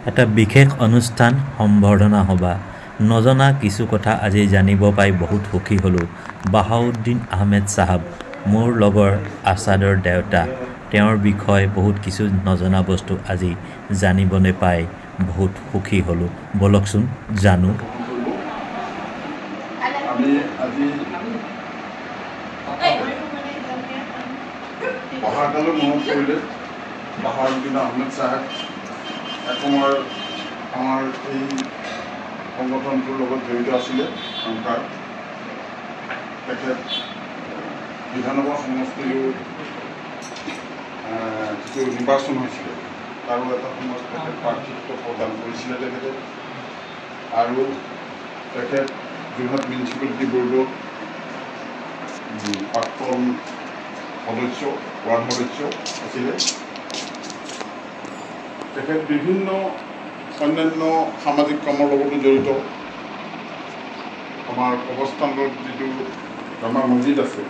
এটা বিশেষ অনুষ্ঠান সম্বৰ্ধনা সভা নজনা কিছু কথা আজি জানিব পাই বহুত সুখী হলো বাহাউদ্দিন আহমেদ সাহাব মোৰ লগৰ আসাদৰ দেউতা তেওঁৰ বিষয়ে বহুত কিছু নজনা বস্তু আজি জানিবনে পাই বহুত সুখী হলো বলকচোন জানো আমি আজি বাহাদুৰ মনত কৰিলে বাহাউদ্দিন আহমেদ সাহেব এসময়ৰ আমাৰ এই সংগঠনটোৰ লগত জড়িত আছিলে সংসাৰ তেখেত বিধানসভা সমষ্টিৰো যিটো নিৰ্বাচন হৈছিলে তাৰো এটা সময়ত তেখেত প্ৰাৰ্থিত্ব প্ৰদান কৰিছিলে তেখেতে আৰু তেখেত যোৰহাট মিউনিচিপালিটি বৰ্ডৰ প্ৰাক্তন সদস্য ৱাৰ্ড সদস্য আছিলে তেখেত বিভিন্ন অন্যান্য সামাজিক কামৰ লগতো জড়িত আমাৰ অৱস্থানত যিটো আমাৰ মছজিদ আছে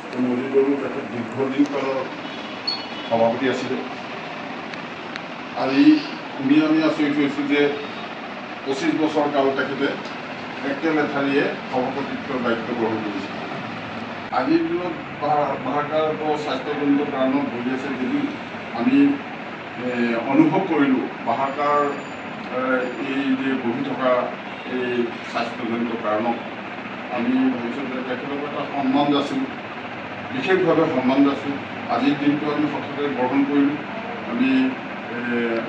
সেই মছজিদৰো তেখেত দীৰ্ঘদিন কালৰ সভাপতি আছিলে আজি আমি আচৰিত হৈছোঁ যে 25 বছৰ কাল তেখেতে একেলেঠাৰিয়ে সভাপতিত্বৰ দায়িত্ব গ্ৰহণ কৰিছে আজিৰ দিনত বাহাকাৰ স্বাস্থ্যজনিত কাৰণত বহি আছে যদিও আমি অনুভৱ কৰিলোঁ বাহাকাৰ এই যে বহি থকা এই স্বাস্থ্যজনিত কাৰণত আমি ভাবিছোঁ যে তেখেতক এটা সন্মান যাচিম বিশেষভাৱে সন্মান যাচিম আজিৰ দিনটো আমি হঠাতে গ্ৰহণ কৰিলোঁ আমি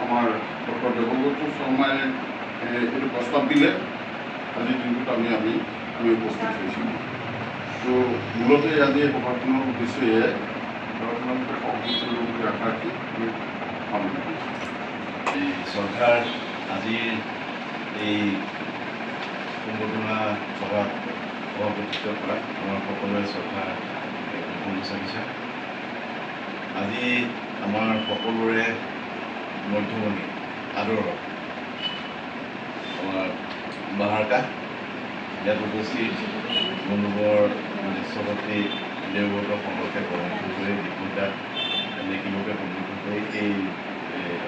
আমাৰ ডক্টৰ দেৱব্ৰত শৰ্মাই এইটো প্ৰস্তাৱ দিলে আজিৰ দিনটোত আমি উপস্থিত হৈছিলোঁ তো মূলতে আজি সভাখনৰ উদ্দেশ্য এয়াই আপোনালোকে সহযোগ কৰিব বুলি আশা ৰাখি আমি সামৰণি কৰিছোঁ চৰকাৰ আজিৰ এই সম্বৰ্ধনা সভাত সভাপতিত্ব কৰা আমাৰ সকলোৰে চৰকাৰ বিচাৰিছে আজি আমাৰ সকলোৰে মধ্যমণি আদৰ আমাৰ বাহাৰকা ইয়াত উপস্থিত বন্ধুবৰ দৃশ্যপতি দেৱব্ৰত সংৰক্ষে প্ৰমুখ কৰি দীপদাক নেকিবকে প্ৰমুখ কৰি এই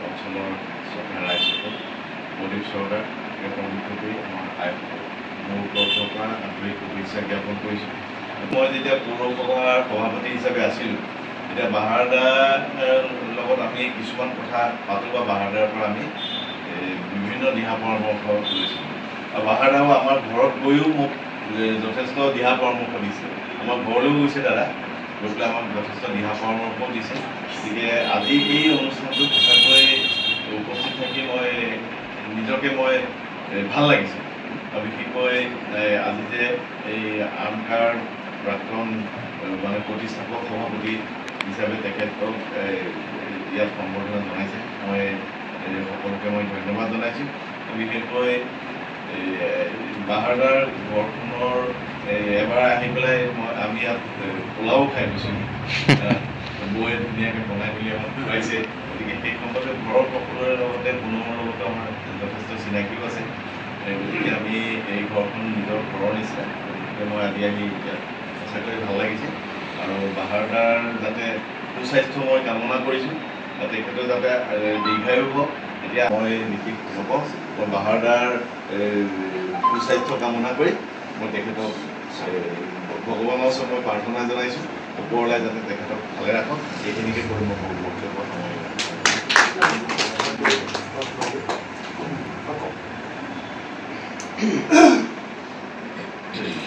অঞ্চলৰ চৰকাৰ ৰাইজসকল প্ৰদীপ চৰকাৰ প্ৰমুখ কৰি আমাৰ আইসকল মোৰ তৰফৰ পৰা আন্তৰিক শুভেচ্ছা জ্ঞাপন কৰিছোঁ মই যেতিয়া পৌৰসভাৰ সভাপতি হিচাপে আছিলোঁ তেতিয়া বাহাৰদাৰ লগত আমি কিছুমান কথা পাতোঁ বা বাহাৰদাৰ পৰা আমি বিভিন্ন দিহা পৰামৰ্শ লৈছিলোঁ আৰু বাহাৰদাও আমাৰ ঘৰত গৈও মোক যথেষ্ট দিহা পৰামৰ্শ দিছে আমাৰ ঘৰলৈও গৈছে দাদা গৈ পেলাই আমাক যথেষ্ট দিহা পৰামৰ্শও দিছে গতিকে আজি এই অনুষ্ঠানটো সঁচাকৈ উপস্থিত থাকি মই নিজকে ভাল লাগিছে আৰু বিশেষকৈ আজি যে এই আমকাৰ প্ৰাক্তন প্ৰতিষ্ঠাপক সভাপতি হিচাপে তেখেতক ইয়াত সম্বৰ্ধনা জনাইছে মই সকলোকে ধন্যবাদ জনাইছোঁ বিশেষকৈ বাহাৰদাৰ ঘৰখনৰ এবাৰ আহি পেলাই আমি ইয়াত পোলাও খাই গৈছোঁ বৌয়ে ধুনীয়াকৈ বনাই মেলি আমাক খুৱাইছে গতিকে সেই সম্পৰ্কে ঘৰৰ সকলোৰে লগতে পুনৰ লগতো আমাৰ যথেষ্ট চিনাকিও আছে গতিকে আমি এই ঘৰখন নিজৰ ঘৰৰ নিচিনা গতিকে মই আজি আহি ইয়াত সঁচাকৈ ভাল লাগিছে আৰু বাহাৰদাৰ যাতে সুস্বাস্থ্য মই কামনা কৰিছোঁ তেখেতৰ যাতে দীৰ্ঘায়ু হওক এতিয়া মই বিশেষ নকওঁ মই বাহাৰদাৰ সুস্বাস্থ্য কামনা কৰি মই তেখেতক ভগৱানৰ ওচৰত মই প্ৰাৰ্থনা জনাইছোঁ ওপৰলৈ যাতে তেখেতক ভালে ৰাখক এইখিনিকে কৰি মই বক্তব্য সময়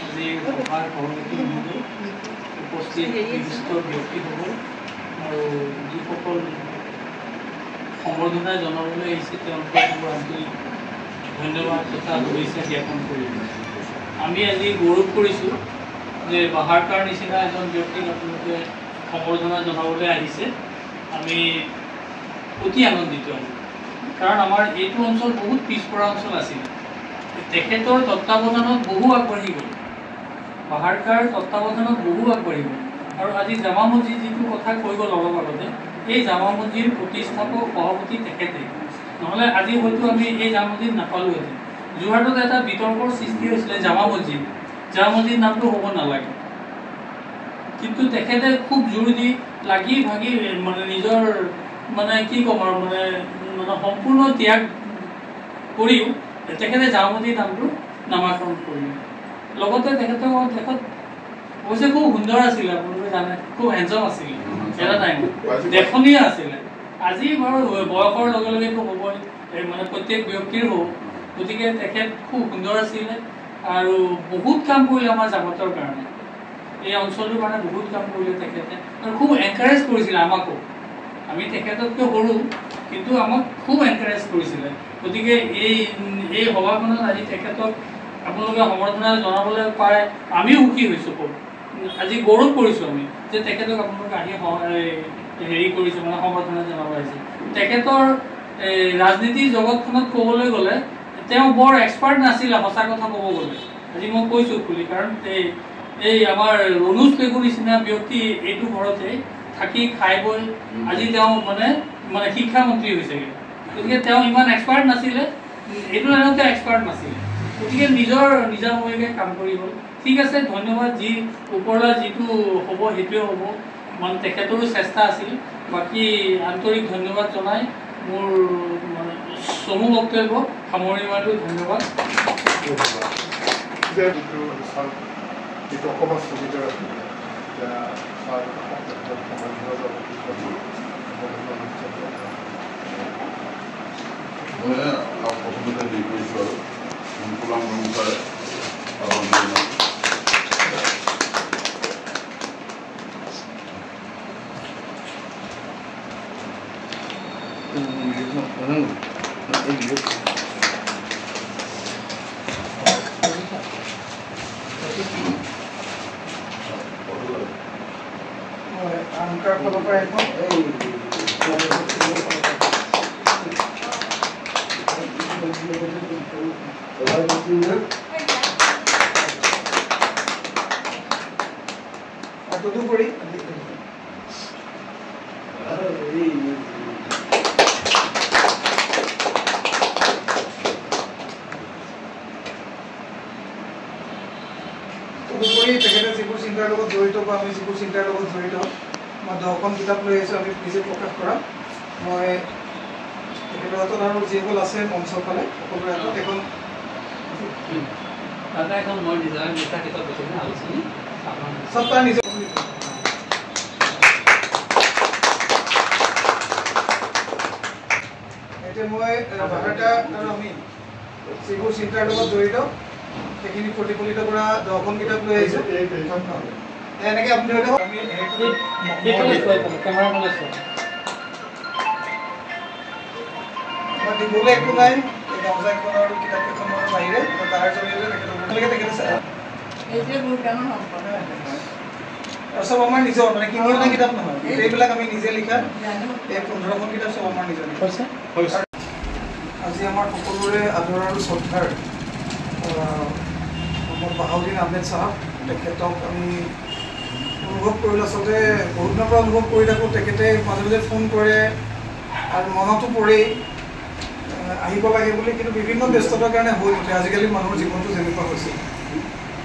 আজি সভাৰ সভাপতি মহোদয় উপস্থিত বিশিষ্ট ব্যক্তিসকল আৰু যিসকল সম্বৰ্ধনা জনাবলৈ আহিছে তেওঁলোকক মোৰ আন্তৰিক ধন্যবাদ তথা শুভেচ্ছা জ্ঞাপন কৰিলোঁ আমি আজি গৌৰৱ কৰিছোঁ যে বাহাৰকাৰ নিচিনা এজন ব্যক্তিক আপোনালোকে সম্বৰ্ধনা জনাবলৈ আহিছে আমি অতি আনন্দিত কাৰণ আমাৰ এইটো অঞ্চল বহুত পিছপৰা অঞ্চল আছিলে তেখেতৰ তত্ত্বাৱধানত বহু আগবাঢ়ি গ'ল বাহাৰকাৰ তত্ত্বাৱধানত বহু আগবাঢ়ি গ'ল আৰু আজি জামা মছজিদ যিটো কথা কৈ গ'ল অলপ আগতে এই জামা মছজিদ প্ৰতিষ্ঠাপক সভাপতি তেখেতে নহ'লে আজি হয়তো আমি এই জামা মছজিদ নাপালোহেঁতেন যোৰহাটত এটা বিতৰ্কৰ সৃষ্টি হৈছিলে জামা মছজিদ নামটো হ'ব নালাগে কিন্তু তেখেতে খুব জোৰ দি লাগি ভাগি নিজৰ কি ক'ম আৰু সম্পূৰ্ণ ত্যাগ কৰিও তেখেতে জামুমতি নামটো নামাকৰণ কৰিলে। লগতে তেখেতৰ দেশত অৱশ্যে খুব সুন্দৰ আছিলে, আপোনালোকে জানে, খুব হেণ্ডচাম আছিলে এটা টাইমত, দেখনীয় আছিলে। আজি বাৰু বয়সৰ লগে লগেতো হ'বই, মানে প্ৰত্যেক ব্যক্তিৰ হ'ব। গতিকে তেখেত খুব সুন্দৰ আছিলে আৰু বহুত কাম কৰিলে আমাৰ জামাতৰ কাৰণে, এই অঞ্চলটোৰ কাৰণে বহুত কাম কৰিলে তেখেতে, আৰু খুব এনকাৰেজ কৰিছিলে আমাকো। আমি তেখেততকৈ সৰু, কিন্তু আমাক খুব এনকাৰেজ কৰিছিলে। গতিকে এই সভাখনত আজি তেখেতক আপোনালোকে সম্বৰ্ধনা জনাবলৈ পাই আমিও সুখী হৈছোঁ, খুব আজি গৌৰৱ কৰিছোঁ আমি যে তেখেতক আপোনালোকে আহি হেৰি কৰিছোঁ, মানে সম্বৰ্ধনা জনাব আহিছে। তেখেতৰ ৰাজনীতিৰ জগতখনত ক'বলৈ গ'লে তেওঁ বৰ এক্সপাৰ্ট নাছিলে, সঁচা কথা ক'ব গ'লে। আজি মই কৈছোঁ খুলি, কাৰণ এই আমাৰ ৰণোজ পেগুৰ নিচিনা ব্যক্তি এইটো ঘৰতে থাকি খাই বৈ আজি তেওঁ মানে শিক্ষামন্ত্ৰী হৈছেগৈ। গতিকে তেওঁ ইমান এক্সপাৰ্ট নাছিলে, এইটো লাইনতে এক্সপাৰ্ট নাছিলে। গতিকে নিজাববীয়াকৈ কাম কৰি গ'ল। ঠিক আছে, ধন্যবাদ। যি ওপৰলৈ যিটো হ'ব সেইটোৱে হ'ব, মানে তেখেতৰো চেষ্টা আছিল। বাকী আন্তৰিক ধন্যবাদ জনাই মোৰ মানে চমু বক্তব্য সামৰণি মাৰিলোঁ। ধন্যবাদ। মই প্ৰথমতে হেৰি কৰিছোঁ আৰু সম্পূৰ্ণ অনুসাৰে তদুপৰি তেখেতে যিবোৰ চিন্তাৰ লগত জড়িত বা আমি যিবোৰ চিন্তাৰ লগত জড়িত, মই 10খন কিতাপ লৈ আহিছোঁ, আমি নিজে প্ৰকাশ কৰা। মই তেখেতৰ হাতত আৰু যিসকল আছে মঞ্চৰ ফালে সকলোৰে হাতত এখন মই নিজৰ লিখা কিতাপ আলোচনী চব তাৰ নিজৰ। এতিয়া মই বাহাৰটা আৰু আমি যিবোৰ চিন্তাৰ লগত জড়িত সেইখিনি প্ৰতিফলিত কৰা 10খন কিতাপ লৈ আহিছোঁ। এনেকৈ আপুনি ধৰি লওক, আমি দিবলৈ একো নাই, এই গামোচাখন আৰু কিতাপকেইখনৰ বাহিৰে তাৰ জৰিয়তে তেখেতে আৰু চব আমাৰ নিজৰ, মানে কিনি অনা কিতাপ নহয়, এইবিলাক আমি নিজে লিখা। এই 15খন কিতাপ চব আমাৰ নিজৰ লিখা। আজি আমাৰ সকলোৰে আদৰ আৰু শ্ৰদ্ধাৰ বাহাউদ্দিন আহমেদ চাহাব, তেখেতক আমি অনুভৱ কৰিলোঁ। আচলতে বহুত দিনৰ পৰা অনুভৱ কৰি থাকোঁ, তেখেতে মাজে মাজে ফোন কৰে আৰু মনতো পৰেই আহিব লাগে বুলি, কিন্তু বিভিন্ন ব্যস্ততাৰ কাৰণে হৈ নুঠে। আজিকালি মানুহৰ জীৱনটো যেনেকুৱা হৈছে,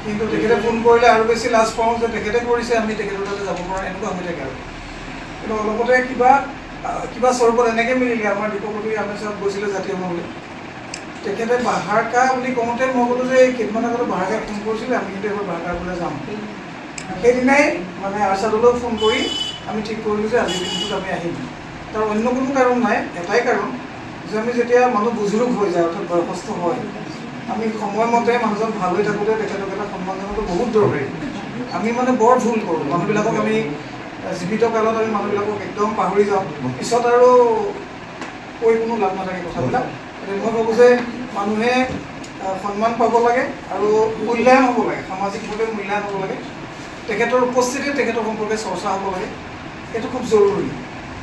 কিন্তু তেখেতে ফোন কৰিলে আৰু বেছি লাজ পাওঁ যে তেখেতে কৰিছে, আমি তেখেতৰ তাতে যাব পৰা, এনেকুৱা হৈ থাকে আৰু। কিন্তু অলপতে কিবা স্বৰূপত এনেকৈ মিলিলে, আমাৰ দীপকবি আহমেদ চাহাব গৈছিলে জাতীয় মহললৈ। তেখেতে বাহাৰকা বুলি কওঁতে মই ক'লোঁ যে কেইদিনমান আগতে বাহাৰকাক ফোন কৰিছিলে, আমি কিন্তু এবাৰ বাহাৰকালৈ যাম। সেইদিনাই মানে আৰচাদলৈ ফোন কৰি আমি ঠিক কৰিলোঁ যে আজিৰ দিনটোত আমি আহিম। তাৰ অন্য কোনো কাৰণ নাই, এটাই কাৰণ যে আমি যেতিয়া মানুহ বুজুৰ্গ হৈ যায়, অৰ্থাৎ বয়সস্থ হয়, আমি সময়মতে মানুহজন ভাল হৈ থাকোঁতে তেখেতক এটা সন্মান জনাটো বহুত দৰকাৰী। আমি মানে বৰ ভুল কৰোঁ, মানুহবিলাকক আমি জীৱিত কালত আমি মানুহবিলাকক একদম পাহৰি যাওঁ, পিছত আৰু কৈ কোনো লাভ নাথাকে কথাবিলাক। মই ভাবোঁ যে মানুহে সন্মান পাব লাগে আৰু মূল্যায়ন হ'ব লাগে, সামাজিকভাৱে মূল্যায়ন হ'ব লাগে। তেখেতৰ উপস্থিতিত তেখেতৰ সম্পৰ্কে চৰ্চা হ'ব লাগে, সেইটো খুব জৰুৰী।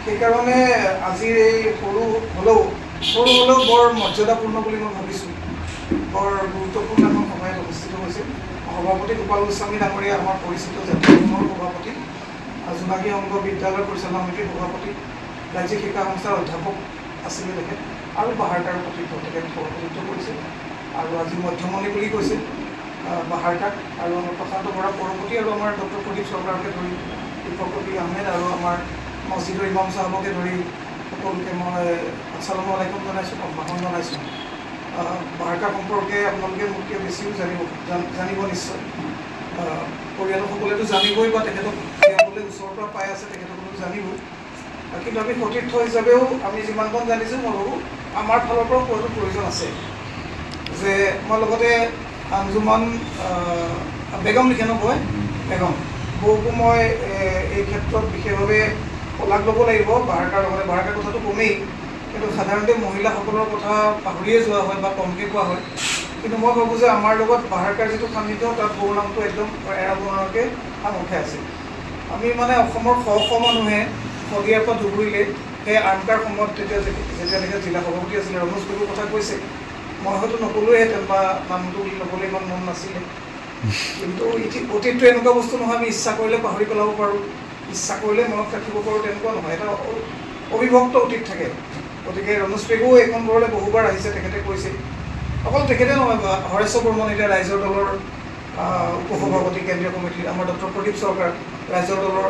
সেইকাৰণে আজিৰ এই সৰু হ'লেও বৰ মৰ্যাদাপূৰ্ণ বুলি মই ভাবিছোঁ, বৰ গুৰুত্বপূৰ্ণ এখন সভাত অনুষ্ঠিত হৈছিল। সভাপতি গোপাল গোস্বামী ডাঙৰীয়া আমাৰ পৰিচিত জাতীয় সংঘৰ সভাপতি, জোনাকী সংঘ বিদ্যালয় পৰিচালনা সমিতিৰ সভাপতি, ৰাজ্যিক শিক্ষা সংস্থাৰ অধ্যাপক আছিলে তেখেত, আৰু বাহাৰকাৰ প্ৰতিনিধিত্ব তেখেত সভাপতিত্ব কৰিছিল। আৰু আজি মধ্যমণি বুলি কৈছিল বাহাৰকাক, আৰু আমাৰ প্ৰশান্ত বৰা পৰৱৰ্তী, আৰু আমাৰ ডক্টৰ প্ৰদীপ চৰকাৰকে ধৰি দীপকবি আহমেদ আৰু আমাৰ মছজিদৰ ইমাম চাহাবকে ধৰি সকলোকে মই আসসালামু আলাইকুম জনাইছোঁ, সম্ভাষণ জনাইছোঁ। বাহাৰকা সম্পৰ্কে আপোনালোকে মোতকৈ বেছিও জানিব নিশ্চয় পৰিয়ালৰ সকলোৱেতো জানিবই বা তেখেতক যিসকলে ওচৰৰ পৰা পাই আছে তেখেতসকলেও জানিবই কিন্তু আমি সতীৰ্থ হিচাপেও আমি যিমানকণ জানিছোঁ মই ভাবোঁ আমাৰ ফালৰ পৰাও কোৱাটো প্ৰয়োজন আছে যে মই লগতে আঞ্জুমান বেগম লিখে নকয় বেগম বৌকো মই এই ক্ষেত্ৰত বিশেষভাৱে শলাগ ল'ব লাগিব বাহাৰকাৰ লগতে বাহাৰকাৰ কথাটো কমেই কিন্তু সাধাৰণতে মহিলাসকলৰ কথা পাহৰিয়ে যোৱা হয় বা কমকৈ কোৱা হয় কিন্তু মই ভাবোঁ যে আমাৰ লগত বাহাৰকাৰ যিটো সান্নিধ্য তাত বড়ো নামটো একদম এৰাব নোৱাৰাকৈ সাং উঠাই আছে আমি মানে অসমৰ শ মানুহে শদিয়াৰ পৰা ধুবুৰীলে সেই আৰ্মকাৰ সময়ত যেতিয়ালৈকে জিলা সভাপতি আছিলে ৰমেশ গগৈৰ কথা কৈছে মই হয়তো নকলোৱেহেঁতেন বা নামটো ল'বলৈ ইমান মন নাছিলে কিন্তু অতীতটো এনেকুৱা বস্তু নহয় আমি ইচ্ছা কৰিলে পাহৰি পেলাব পাৰোঁ ইচ্ছা কৰিলে মনত ৰাখিব পাৰোঁ তেনেকুৱা নহয় এটা অবিভক্ত অতীত থাকে গতিকে ৰমেশ পেগুও এইখন ঘৰলৈ বহুবাৰ আহিছে তেখেতে কৈছে অকল তেখেতে নহয় বা হৰেশ্বৰ বৰ্মন এতিয়া ৰাইজৰ দলৰ উপসভাপতি কেন্দ্ৰীয় কমিটিৰ আমাৰ ডক্টৰ প্ৰদীপ চৰকাৰ ৰাইজৰ দলৰ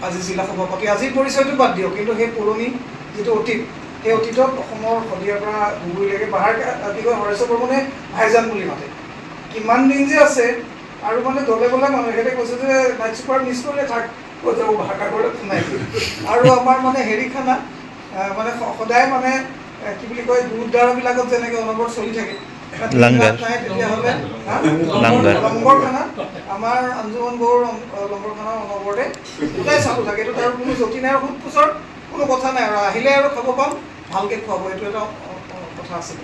আজি জিলা সভাপতি আজিৰ পৰিচয়টো বাদ দিয়ক কিন্তু সেই পুৰণি যিটো অতীত সেই অতীতত অসমৰ শদিয়াৰ পৰা ধুবুৰীলৈকে কি কয় হৰেশ্বৰ বৰ্মনে ভাইজান বুলি মাতে কিমান দিন যে আছে আৰু মানে দলে বলে মানুহে কৈছে যে নাইট চুপাৰ মিছ কৰিলে থাক কৈ যাব ভাষা কৰিলে সোমাই আৰু আমাৰ মানে হেৰি খানা মানে সদায় মানে কি বুলি কয় দুৰ্দ্বাৰবিলাকত যেনেকৈ অনবৰত চলি থাকে তেতিয়াহ'লে লংগৰ খানা আমাৰ আঞ্জুমান গৌৰ লংগৰ খানা অনবৰতে সদায় চালু থাকে এইটো তাৰ কোনো জটি নাই আৰু সোধ পোছৰ কোনো কথা নাই আৰু আহিলে আৰু খাব পাম ভালকৈ খুৱাব এইটো এটা কথা আছিলে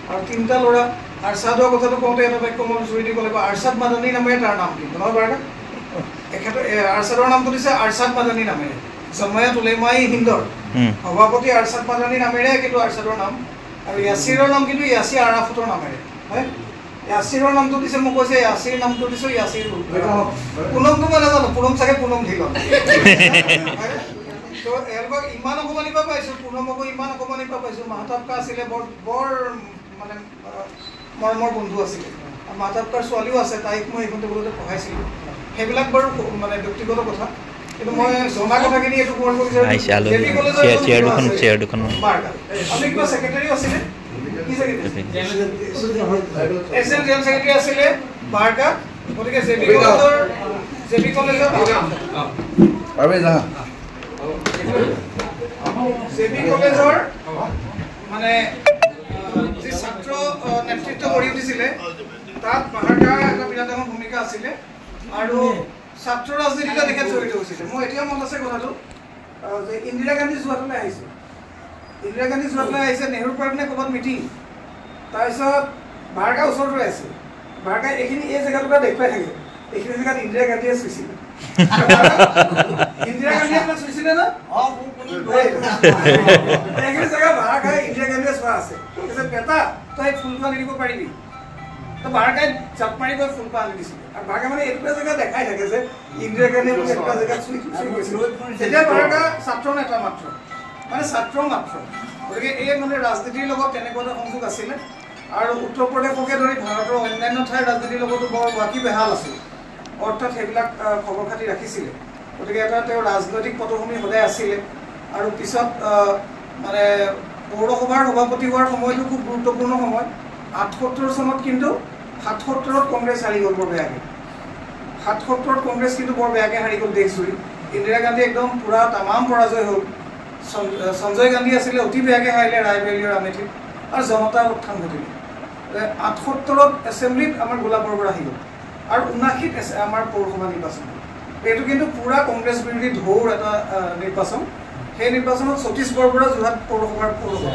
আৰু তিনিটা ল'ৰা আৰ্চাদৰ কথাটো কওঁতে এটা বাক্য মই জুৰি দিব লাগিব আৰ্চাদ মাদানী নামেৰে তাৰ নাম কিন্তু নহয় বাৰু এখেতৰ আৰ্চাদৰ নামটো দিছে আৰ্চাদ মাদানী নামেৰে জমায়াত উলেমাই হিন্দৰ সভাপতি আৰ্চাদ মাদানী নামেৰে কিন্তু আৰ্চাদৰ নাম আৰু ইয়াছিৰৰ নাম কিন্তু ইয়াছিৰ আৰাফতৰ নামেৰে হয় ইয়াছিৰৰ নামটো দিছে মোক কৈছে ইয়াছিৰ নামটো দিছোঁ ইয়াছিৰ পুনমটো মই নাজানো পুনম চাগে পুনম ঢিলন তো এওঁলোকক ইমান অকমানিৰ পৰা পাইছোঁ পুনমকো ইমান অকমানিৰ পৰা পাইছোঁ মাহতাবকা আছিলে বৰ মানে মৰমৰ বন্ধু আছিলে মাহতাবকাৰ ছোৱালীও আছে তাইক মই এইখন টেবুলতে পঢ়াইছিলোঁ সেইবিলাক বাৰু মানে ব্যক্তিগত কথা কিন্তু মই জনা কথাখিনি এইটো কৰিব বিচাৰোঁ আপুনি কিবা ছেক্ৰেটাৰী আছিলে কি ছেক্ৰেটাৰী জেনেৰেল ছেক্ৰেটাৰী আছিলে বাৰকা গতিকে জেবি কলেজৰ মানে যি ছাত্ৰ নেতৃত্ব গঢ়ি উঠিছিলে তাত বাহাৰকাৰ এটা বিৰাট ডাঙৰ ভূমিকা আছিলে আৰু ছাত্ৰ ৰাজনীতিতে তেখেত জড়িত হৈছিলে মোৰ এতিয়া মনত আছে কথাটো যে ইন্দিৰা গান্ধী যোৱাটোলৈ আহিছে নেহৰুৰ পাৰ্কনে ক'ৰবাত মিটিং তাৰপিছত বাহাৰকাৰ ওচৰতে আছে বাহাৰকাৰ এইখিনি এই জেগাটোৰ দেখুৱাই থাকে এইখিনি জেগাত ইন্দিৰা গান্ধীয়ে চুইছিলে ইন্দিৰা গান্ধীয়ে আপোনাক চুইছিলে না এইখিনি জেগা বাহাৰকাৰে ইন্দিৰা গান্ধীয়ে চোৱা আছে বেটা তই ফুলটো আনি দিব পাৰিবি তো বাহাৰকাৰে জাপ মাৰি গৈ ফুলটো আনি দিছিলে আৰু বাহাৰকাৰ মানে এইটো জেগা দেখাই থাকে যে ইন্দিৰা গান্ধীয়ে মোক এনেকুৱা জেগাত চুই গৈছিল তেতিয়া বাহাৰকাৰ ছাত্ৰ নেতা মাত্ৰ মানে ছাত্ৰ মাত্ৰ গতিকে এই মানে ৰাজনীতিৰ লগত তেনেকুৱা এটা সংযোগ আছিলে আৰু উত্তৰ প্ৰদেশকে ধৰি ভাৰতৰ অন্যান্য ঠাইৰ ৰাজনীতিৰ লগতো বৰ বাকী বেহাল আছিল অৰ্থাৎ সেইবিলাক খবৰ খাতি ৰাখিছিলে গতিকে এটা তেওঁৰ ৰাজনৈতিক পটভূমি সদায় আছিলে আৰু পিছত মানে পৌৰসভাৰ সভাপতি হোৱাৰ সময়টো খুব গুৰুত্বপূৰ্ণ সময় ৭৮ চনত কিন্তু ৭৭ত কংগ্ৰেছ হাৰি গ'ল বৰ বেয়াকৈ ৭৭ত কংগ্ৰেছ কিন্তু বৰ বেয়াকৈ হাৰি গ'ল দেশজুৰি ইন্দিৰা গান্ধী একদম পূৰা তামাম পৰাজয় হ'ল সঞ্জয় গান্ধী আছিলে অতি বেয়াকৈ হাৰিলে ৰায়বেৰিলিৰ আমেথিত আৰু জনতাৰ উত্থান ঘটিলে ৭৮ত এছেম্বলিত আমাৰ গোলাপ বৰবৰা আহি গ'ল আৰু ৭৯ত আমাৰ পৌৰসভা নিৰ্বাচন এইটো কিন্তু পূৰা কংগ্ৰেছ বিৰোধী ঢৌৰ এটা নিৰ্বাচন সেই নিৰ্বাচনত সতীশ বৰবৰা যোৰহাট পৌৰসভাৰ পৌৰসভা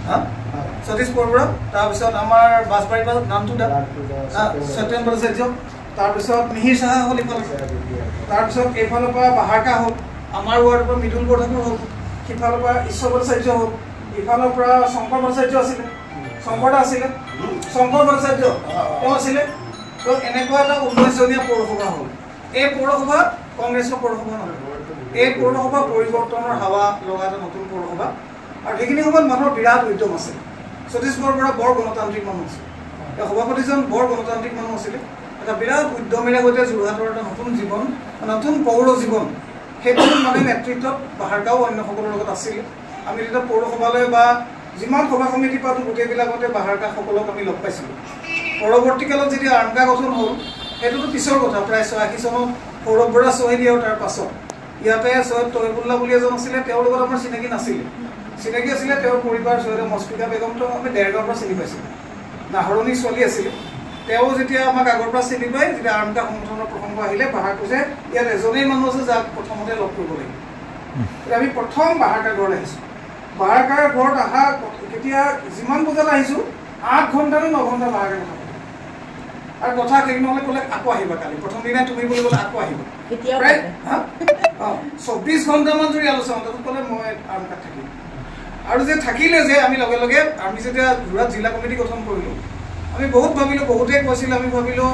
হা সতীশ বৰবৰা তাৰপিছত আমাৰ বাছবাৰীৰ পৰা নামটো সত্যেন ভট্টাচাৰ্য তাৰপিছত মিহিৰ চাহা হ'ল ইফালে তাৰপিছত এইফালৰ পৰা বাহাৰকা হ'ল আমাৰ ৱাৰ্ডৰ পৰা মৃদুল বৰঠাকুৰ হ'ল সিফালৰ পৰা ঈশ্বৰ ভট্টাচাৰ্য হ'ল ইফালৰ পৰা শংকৰ ভট্টাচাৰ্য আছিলে শংকৰ ভট্টাচাৰ্য তেওঁ আছিলে তো এনেকুৱা এটা ১৯জনীয়া পৌৰসভা হ'ল এই পৌৰসভা কংগ্ৰেছৰ পৌৰসভা নহয় এই পৌৰসভা পৰিৱৰ্তনৰ হাৱা লগা এটা নতুন পৌৰসভা আৰু সেইখিনি সময়ত মানুহৰ বিৰাট উদ্যম আছে সতীশ বৰবৰা বৰ গণতান্ত্ৰিক মানুহ আছিল এই সভাপতিজন বৰ গণতান্ত্ৰিক মানুহ আছিলে এটা বিৰাট উদ্যমেৰে সৈতে যোৰহাটৰ এটা নতুন জীৱন নতুন পৌৰ জীৱন সেইটো মানে নেতৃত্বত বাহাৰকাও অন্য সকলৰ লগত আছিলে আমি যেতিয়া পৌৰসভালৈ বা যিমান সভা সমিতি পাতো গোটেইবিলাকতে বাহাৰকাসকলক আমি লগ পাইছিলোঁ পৰৱৰ্তী কালত যেতিয়া আৰ্মকা গঠন হ'ল সেইটোতো পিছৰ কথা প্ৰায় 86 চনত সৌৰভ বৰা শ্বহীদ আৰু তাৰ পাছত ইয়াতে সৈয়দ তহিবুল্লাহ বুলি এজন আছিলে তেওঁৰ লগত আমাৰ চিনাকি নাছিলে চিনাকি আছিলে তেওঁৰ পৰিবাৰ সৈয়দ মস্ফিকা বেগমটো আমি দেৰগাঁৱৰ পৰা চিনি পাইছিলোঁ নাহৰণি ছোৱালী আছিলে তেওঁ যেতিয়া আমাক আগৰ পৰা চিনি পায় যেতিয়া আৰ্মকা সংগঠনৰ প্ৰসংগ আহিলে বাহাৰ কৈছে ইয়াত এজনেই মানুহ আছে যাক প্ৰথমতে লগ কৰিব লাগিব আমি প্ৰথম বাহাৰকাৰ ঘৰলৈ আহিছোঁ বাহাৰকাৰ ঘৰত অহা কেতিয়া যিমান বজাত আহিছোঁ 8 ঘণ্টা নে 9 ঘণ্টা বাহাৰকাৰ কথা আৰু কথা শেষ নহ'লে ক'লে আকৌ আহিবা কালি প্ৰথম দিনাই তুমি বুলি ক'লে আকৌ আহিবা প্ৰায় 24 ঘণ্টামান জুৰি আলোচনা তাত ক'লে মই আৰ্মকাত থাকিম আৰু যে থাকিলে যে আমি লগে লগে আমি যেতিয়া যোৰহাট জিলা কমিটি গঠন কৰিলোঁ আমি বহুত ভাবিলোঁ বহুতেই কৈছিল আমি ভাবিলোঁ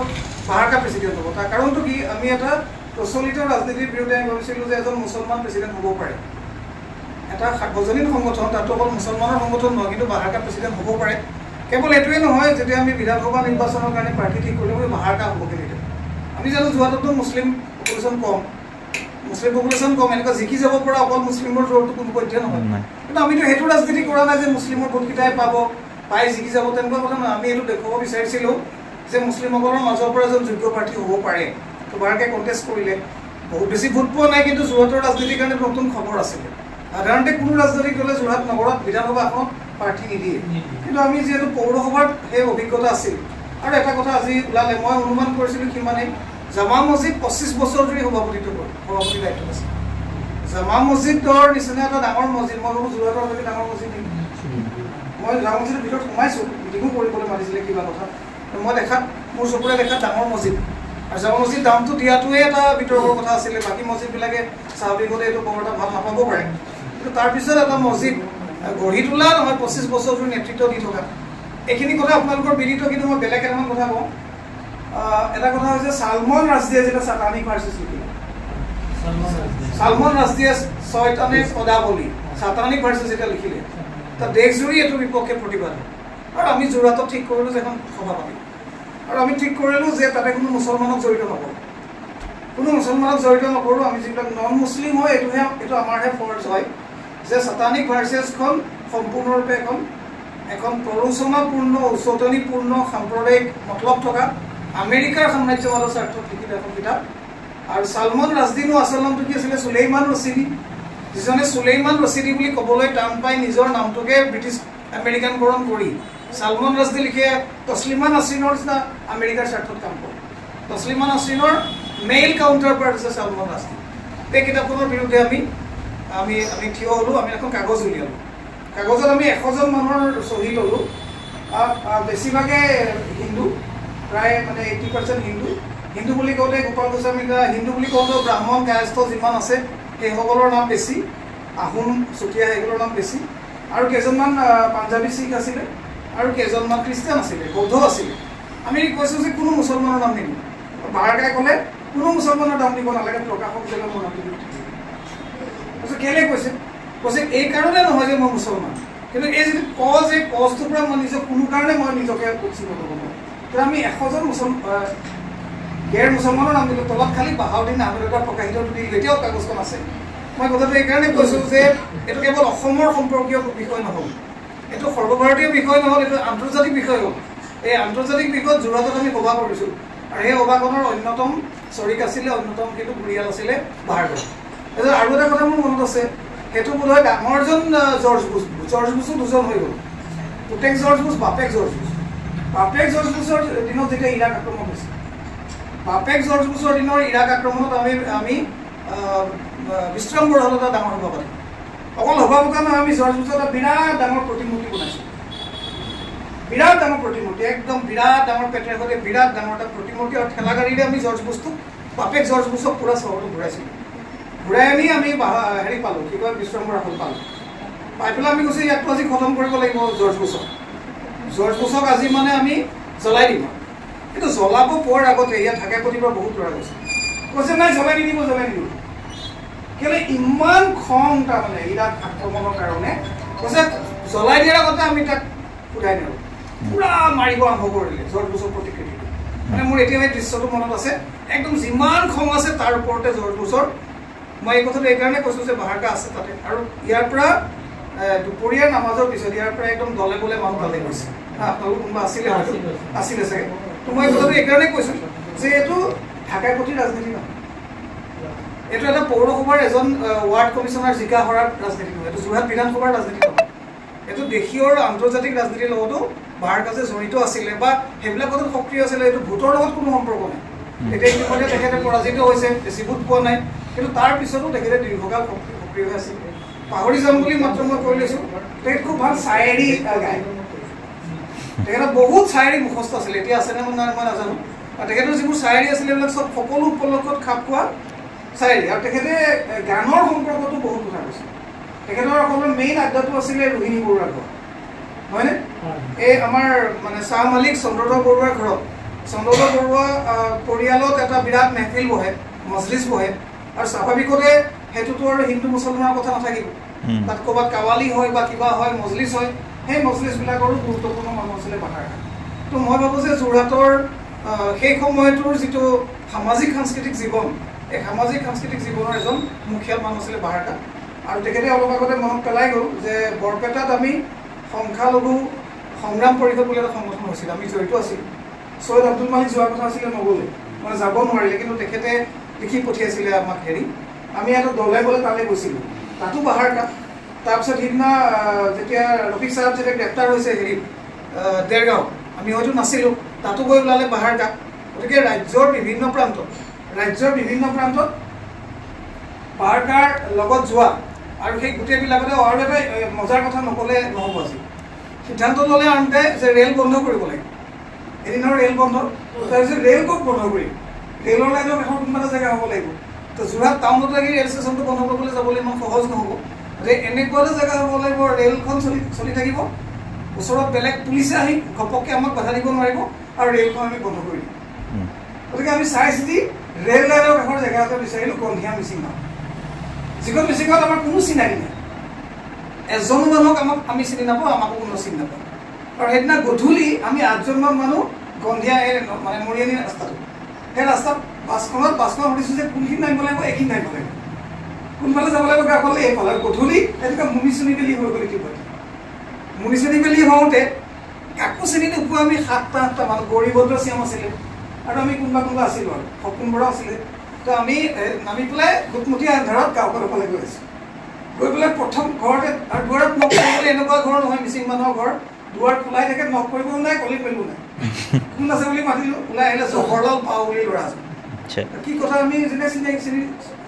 বাহাৰকা প্ৰেচিডেণ্ট হ'ব তাৰ কাৰণটো কি আমি এটা প্ৰচলিত ৰাজনীতিৰ বিৰুদ্ধে আমি ভাবিছিলোঁ যে এজন মুছলমান প্ৰেচিডেণ্ট হ'ব পাৰে এটা সাৰ্বজনীন সংগঠন তাতো অকল মুছলমানৰ সংগঠন নহয় কিন্তু বাহাৰকা প্ৰেচিডেণ্ট হ'ব পাৰে কেৱল এইটোৱে নহয় যেতিয়া আমি বিধানসভা নিৰ্বাচনৰ কাৰণে প্ৰাৰ্থী ঠিক কৰিলোঁ আমি বাহাৰকা হ'ব কেনেকৈ আমি জানো যোৰহাটতো মুছলিম পপুলেশ্যন কম এনেকুৱা জিকি যাব পৰা অকল মুছলিমৰ জোৰটো কোনো পধ্যে নহয় কিন্তু আমিতো সেইটো ৰাজনীতি কৰা নাই যে মুছলিমৰ ভোটকেইটাই পাব পাই জিকি যাব তেনেকুৱা কথা নহয় আমি এইটো দেখুৱাব বিচাৰিছিলোঁ যে মুছলিমসকলৰ মাজৰ পৰা এজন যোগ্য প্ৰাৰ্থী হ'ব পাৰে তো বাহাৰকাই কণ্টেষ্ট কৰিলে বহুত বেছি ভোট পোৱা নাই কিন্তু যোৰহাটৰ ৰাজনীতিৰ কাৰণে নতুন খবৰ আছিলে সাধাৰণতে কোনো ৰাজনৈতিক দলে যোৰহাট নগৰত বিধানসভা এখনত প্ৰাৰ্থী নিদিয়ে কিন্তু আমি যিহেতু পৌৰসভাত সেই অভিজ্ঞতা আছিল আৰু এটা কথা আজি ওলালে মই অনুমান কৰিছিলোঁ সিমানেই জামা মছজিদ 25 বছৰ ধৰি সভাপতি দায়িত্বত আছে জামা মছজিদৰ নিচিনা এটা ডাঙৰ মছজিদ মই ভাবোঁ যোৰহাটৰ যদি ডাঙৰ মছজিদ নেকি মই জামা মছজিদৰ ভিতৰত সোমাইছোঁ মিটিঙো কৰিবলৈ মাতিছিলে কিবা কথা মই দেখাত মোৰ চকুৰে দেখাত ডাঙৰ মছজিদ আৰু জামা মছজিদ দামটো দিয়াটোৱে এটা বিতৰ্কৰ কথা আছিলে বাকী মছজিদবিলাকে স্বাভাৱিকতে এইটো বৰ এটা ভাল নাপাব পাৰে কিন্তু তাৰপিছত এটা মছজিদ গঢ়ি তোলা নহয় 25 বছৰ ধৰি নেতৃত্ব দি থকা এইখিনি কথা আপোনালোকৰ বিদিত কিন্তু মই বেলেগ কেইটামান কথা কওঁ এটা কথা হৈছে সালমান ৰাজদিয়ে যেতিয়া সাতানিক ভাৰ্চেছ লিখিলে সালমান ৰাজদিয়ে ছয়তানে পদাৱলী সাতানিক ভাৰ্চেছ যেতিয়া লিখিলে তাৰ দেশজুৰি এইটো বিপক্ষে প্ৰতিবাদ আৰু আমি যোৰহাটত ঠিক কৰিলোঁ যে এখন সভা পাতিম আৰু আমি ঠিক কৰিলোঁ যে তাতে কোনো মুছলমানক জড়িত নকৰোঁ আমি যিবিলাক নন মুছলিম হয় এইটো আমাৰহে ফৰ্জ হয় যে সাতানিক ভাৰ্চেছখন সম্পূৰ্ণৰূপে এখন প্ৰৰোচনাপূৰ্ণ উচতনিপূৰ্ণ সাম্প্ৰদায়িক মতলব থকা আমেৰিকাৰ সাম্ৰাজ্যবাদৰ স্বাৰ্থত লিখিত এখন কিতাপ আৰু সালমান ৰাজদিনো আচল নামটো কি আছিলে সুলেইমান ৰছিদি যিজনে সুলেইমান ৰছিদি বুলি ক'বলৈ টান পাই নিজৰ নামটোকে ব্ৰিটিছ আমেৰিকানকৰণ কৰি সালমান ৰাজদি লিখে তছলিমা নাছৰিনৰ নিচিনা আমেৰিকাৰ স্বাৰ্থত কাম কৰে তছলিমা নাছৰিনৰ মেইল কাউণ্টাৰ পাৰ্ট হৈছে সালমান ৰাজদি এই কিতাপখনৰ বিৰুদ্ধে আমি থিয় হ'লোঁ আমি এখন কাগজ উলিয়ালোঁ কাগজত আমি 100জন মানুহৰ চহী ল'লোঁ বেছিভাগে হিন্দু প্ৰায় মানে 80% হিন্দু বুলি কওঁতে গোপাল গোস্বামী হিন্দু বুলি কওঁতে ব্ৰাহ্মণ কায়স্থ যিমান আছে সেইসকলৰ নাম বেছি আহোম চুতীয়া সেইসকলৰ নাম বেছি আৰু কেইজনমান পাঞ্জাবী শিখ আছিলে আৰু কেইজনমান খ্ৰীষ্টান আছিলে বৌদ্ধ আছিলে আমি কৈছোঁ যে কোনো মুছলমানৰ নাম নিদিওঁ বাহাৰকাই ক'লে কোনো মুছলমানৰ নাম দিব নালাগে প্ৰকাশক জেগা মোৰ নাম দিব কেলৈ কৈছে এই কাৰণে নহয় যে মই মুছলমান কিন্তু এই যদি কজটোৰ পৰা মই নিজক কোনো কাৰণে মই নিজকে উচিত হ'ব নোৱাৰোঁ আমি 100জন গেৰ মুছলমানৰ নাম দিলোঁ তলত খালি বাহাউদ্দিন আহমেদ এটা প্ৰকাশিত দিলোঁ এতিয়াও কাগজখন আছে মই কথাটো এইকাৰণে কৈছোঁ যে এইটো কেৱল অসমৰ সম্পৰ্কীয় বিষয় নহ'ল এইটো সৰ্বভাৰতীয় বিষয় নহ'ল এইটো আন্তৰ্জাতিক বিষয় হ'ল এই আন্তৰ্জাতিক বিষয়ত যোৰহাটত আমি সভা কৰিছোঁ আৰু সেই সভাখনৰ অন্যতম চৰিক আছিলে অন্যতম কিন্তু পৰিয়াল আছিলে বাহাৰকাৰ আৰু এটা কথা মোৰ মনত আছে সেইটো বোধহয় ডাঙৰজন জৰ্জ বুছো দুজন হৈ গ'ল পুতেক জৰ্জ বুছ বাপেক জৰ্জ বুছৰ দিনত যেতিয়া ইৰাক আক্ৰমণ হৈছিল বাপেক জৰ্জ বুছৰ দিনৰ ইৰাক আক্ৰমণত আমি বিশ্ৰাম বৰহলত এটা ডাঙৰ সভা পাতিম অকল সভা পতা নহয় আমি জৰ্জ বুছৰ এটা বিৰাট ডাঙৰ প্ৰতিমূৰ্তি বনাইছোঁ বিৰাট ডাঙৰ প্ৰতিমূৰ্তি একদম বিৰাট ডাঙৰ পেটেৰ সৈতে বিৰাট ডাঙৰ এটা প্ৰতিমূৰ্তি আৰু ঠেলা গাড়ীৰে আমি জৰ্জ বুছটোক বাপেক জৰ্জ বুছক পূৰা চহৰটো ঘূৰাইছিলোঁ ঘূৰাই আনি আমি হেৰি পালোঁ কি কয় বিশ্বম্বৰ আসন পালোঁ পাই পেলাই আমি কৈছোঁ ইয়াততো আজি খতম কৰিব লাগিব জৰ্জ বুছক আজি মানে আমি জ্বলাই দিম কিন্তু জ্বলাব পোৱাৰ আগতে ইয়াত ঢাকাপতিৰ পৰা বহুত ল'ৰা কৈছে নাই জ্বলাই নিদিব কেলৈ ইমান খং তাৰমানে ইৰাক আক্ৰমণৰ কাৰণে কৈছে জ্বলাই দিয়াৰ আগতে আমি তাক উঠাই দিওঁ পুৰা মাৰিব আৰম্ভ কৰিলে জৰ্জ বুছৰ প্ৰতিকৃতিটো মানে মোৰ এতিয়া সেই দৃশ্যটো মনত আছে একদম যিমান খং আছে তাৰ ওপৰতে জৰ্জ বুছৰ মই এই কথাটো এইকাৰণে কৈছোঁ যে বাহাৰকা আছে তাতে আৰু ইয়াৰ পৰা দুপৰীয়াৰ নামাজৰ পিছত ইয়াৰ পৰা একদম দলে বলে মানুহ তালৈ গৈছে আপোনালোক কোনোবা আছিলে হয়তো আছিলে চাগে তো মই কথাটো এইকাৰণে কৈছোঁ যে এইটো ঢাকাই প্ৰতি ৰাজনীতি নহয় এইটো এটা পৌৰসভাৰ এজন ৱাৰ্ড কমিশ্যনাৰ জিকা হৰাৰ ৰাজনীতি নহয় এইটো যোৰহাট বিধানসভাৰ ৰাজনীতি নহয় এইটো দেশীয় আৰু আন্তৰ্জাতিক ৰাজনীতিৰ লগতো বাহাৰকাজে জড়িত আছিলে বা সেইবিলাক কথাত সক্ৰিয় আছিলে এইটো ভোটৰ লগত কোনো সম্পৰ্ক নাই এতিয়া ইতিমধ্যে তেখেতে পৰাজিত হৈছে বেছি ভোট পোৱা নাই কিন্তু তাৰ পিছতো তেখেতে দীৰ্ঘকাল সক্ৰিয় হৈ আছিল পাহৰি যাম বুলি মাত্ৰ মই কৈ লৈছোঁ তেখেত খুব ভাল চায়েৰী গায় তেখেতৰ বহুত চায়েৰী মুখস্থ আছিলে এতিয়া আছেনে মই নাজানো তেখেতৰ যিবোৰ চায়েৰী আছিলে এইবিলাক চব সকলো উপলক্ষত খাপ খোৱা চায়েৰী আৰু তেখেতে গানৰ সম্পৰ্কতো বহুত কথা কৈছে তেখেতৰ অকলৰ মেইন আড্ডাটো আছিলে ৰোহিণী বৰুৱাৰ ঘৰ হয়নে এই আমাৰ মানে চাহ মালিক চন্দ্ৰধৰ বৰুৱাৰ ঘৰত চন্দ্ৰধৰ বৰুৱা পৰিয়ালত এটা বিৰাট মেহফিল বহে মজলিচ বহে আৰু স্বাভাৱিকতে সেইটোতো আৰু হিন্দু মুছলমানৰ কথা নাথাকিব তাত ক'ৰবাত কাৱালী হয় বা কিবা হয় মজলিচ হয় সেই মজলিচবিলাকৰো গুৰুত্বপূৰ্ণ মানুহ আছিলে বাহাৰকা তো মই ভাবোঁ যে যোৰহাটৰ সেই সময়টোৰ যিটো সামাজিক সাংস্কৃতিক জীৱন এই সামাজিক সাংস্কৃতিক জীৱনৰ এজন মুখিয়াল মানুহ আছিলে বাহাৰকা আৰু তেখেতে অলপ আগতে মনত পেলাই গ'ল যে বৰপেটাত আমি সংখ্যালঘু সংগ্ৰাম পৰিষদ বুলি এটা সংগঠন হৈছিল আমি জড়িত আছিলোঁ সৈয়দ আব্দুল মালিক যোৱাৰ কথা আছিলে নগ'লে মানে যাব নোৱাৰিলে কিন্তু তেখেতে লিখি পঠিয়াইছিলে আমাক হেৰি আমি এটা দলে বলে তালৈ গৈছিলোঁ তাতো বাহাৰকা তাৰপিছত সিদিনা যেতিয়া ৰফিক চাহাব যেতিয়া গ্ৰেপ্তাৰ হৈছে হেৰি দেৰগাঁও আমি হয়তো নাছিলোঁ তাতো গৈ ওলালে বাহাৰকা গতিকে ৰাজ্যৰ বিভিন্ন প্ৰান্তত বাহাৰকাৰ লগত যোৱা আৰু সেই গোটেইবিলাকতে আৰু এটা মজাৰ কথা নক'লে নহ'ব আজি সিদ্ধান্ত ল'লে আনতে যে ৰেল বন্ধ কৰিব লাগে এদিনৰ ৰেল বন্ধ তাৰপিছত ৰেল ক'ত বন্ধ কৰিম ৰেলৰ লাইনত এখন কোনোবা এটা জেগা হ'ব লাগিব তো যোৰহাট টাউনত লাগি ৰেল ষ্টেচনটো বন্ধ কৰিবলৈ যাবলৈ ইমান সহজ নহ'ব যে এনেকুৱা এটা জেগা হ'ব লাগিব ৰেলখন চলি থাকিব ওচৰত বেলেগ পুলিচে আহি ঘপককৈ আমাক বাধা দিব নোৱাৰিব আৰু ৰেলখন আমি বন্ধ কৰি দিম গতিকে আমি চাই চিতি ৰেল লাইনৰ কাষৰ জেগা এটা বিচাৰিলোঁ গন্ধিয়া মিচিং গাঁও যিখন মিচিং গাঁৱত আমাৰ কোনো চিনাকি নাই এজনো মানুহক আমি চিনি নাপাওঁ আমাকো কোনো চিনি নাপাওঁ আৰু সেইদিনা গধূলি আমি 8জনমান মানুহ গন্ধিয়া মানে মৰিয়নী ৰাস্তাটো সেই ৰাস্তাত বাছখন সুধিছোঁ যে কোনখিনি নামিব লাগিব এইখিনি নামিব লাগিব কোনফালে যাব লাগিব গাঁওফালে এইফালে গধূলি এনেকুৱা মুনিচুনি বেলি হৈ গ'ল কিবা মুনিচুনি বেলি হওঁতে কাকো চিনি নোপোৱা আমি 7-8টা মানুহ গৌৰীভদ্ৰ চিয়াম আছিলে আৰু আমি কোনোবা আছিলোঁ আৰু সপোন বৰা আছিলে তো আমি নামি পেলাই গোটমুঠি আন্ধাৰত গাঁওখনৰ ফালে গৈ আছোঁ গৈ পেলাই প্ৰথম ঘৰতে আৰু দুৱাৰত নখ কৰিবলৈ এনেকুৱা ঘৰ নহয় মিচিং মানুহৰ ঘৰ দুৱাৰ খোলাই থাকে নখ কৰিবও নাই কলি পেলো নাই কোন আছে বুলি মাতিলোঁ ওলাই আহিলে জহৰলাল পাওঁ বুলি ল'ৰা আছে কি কথা আমি যেতিয়া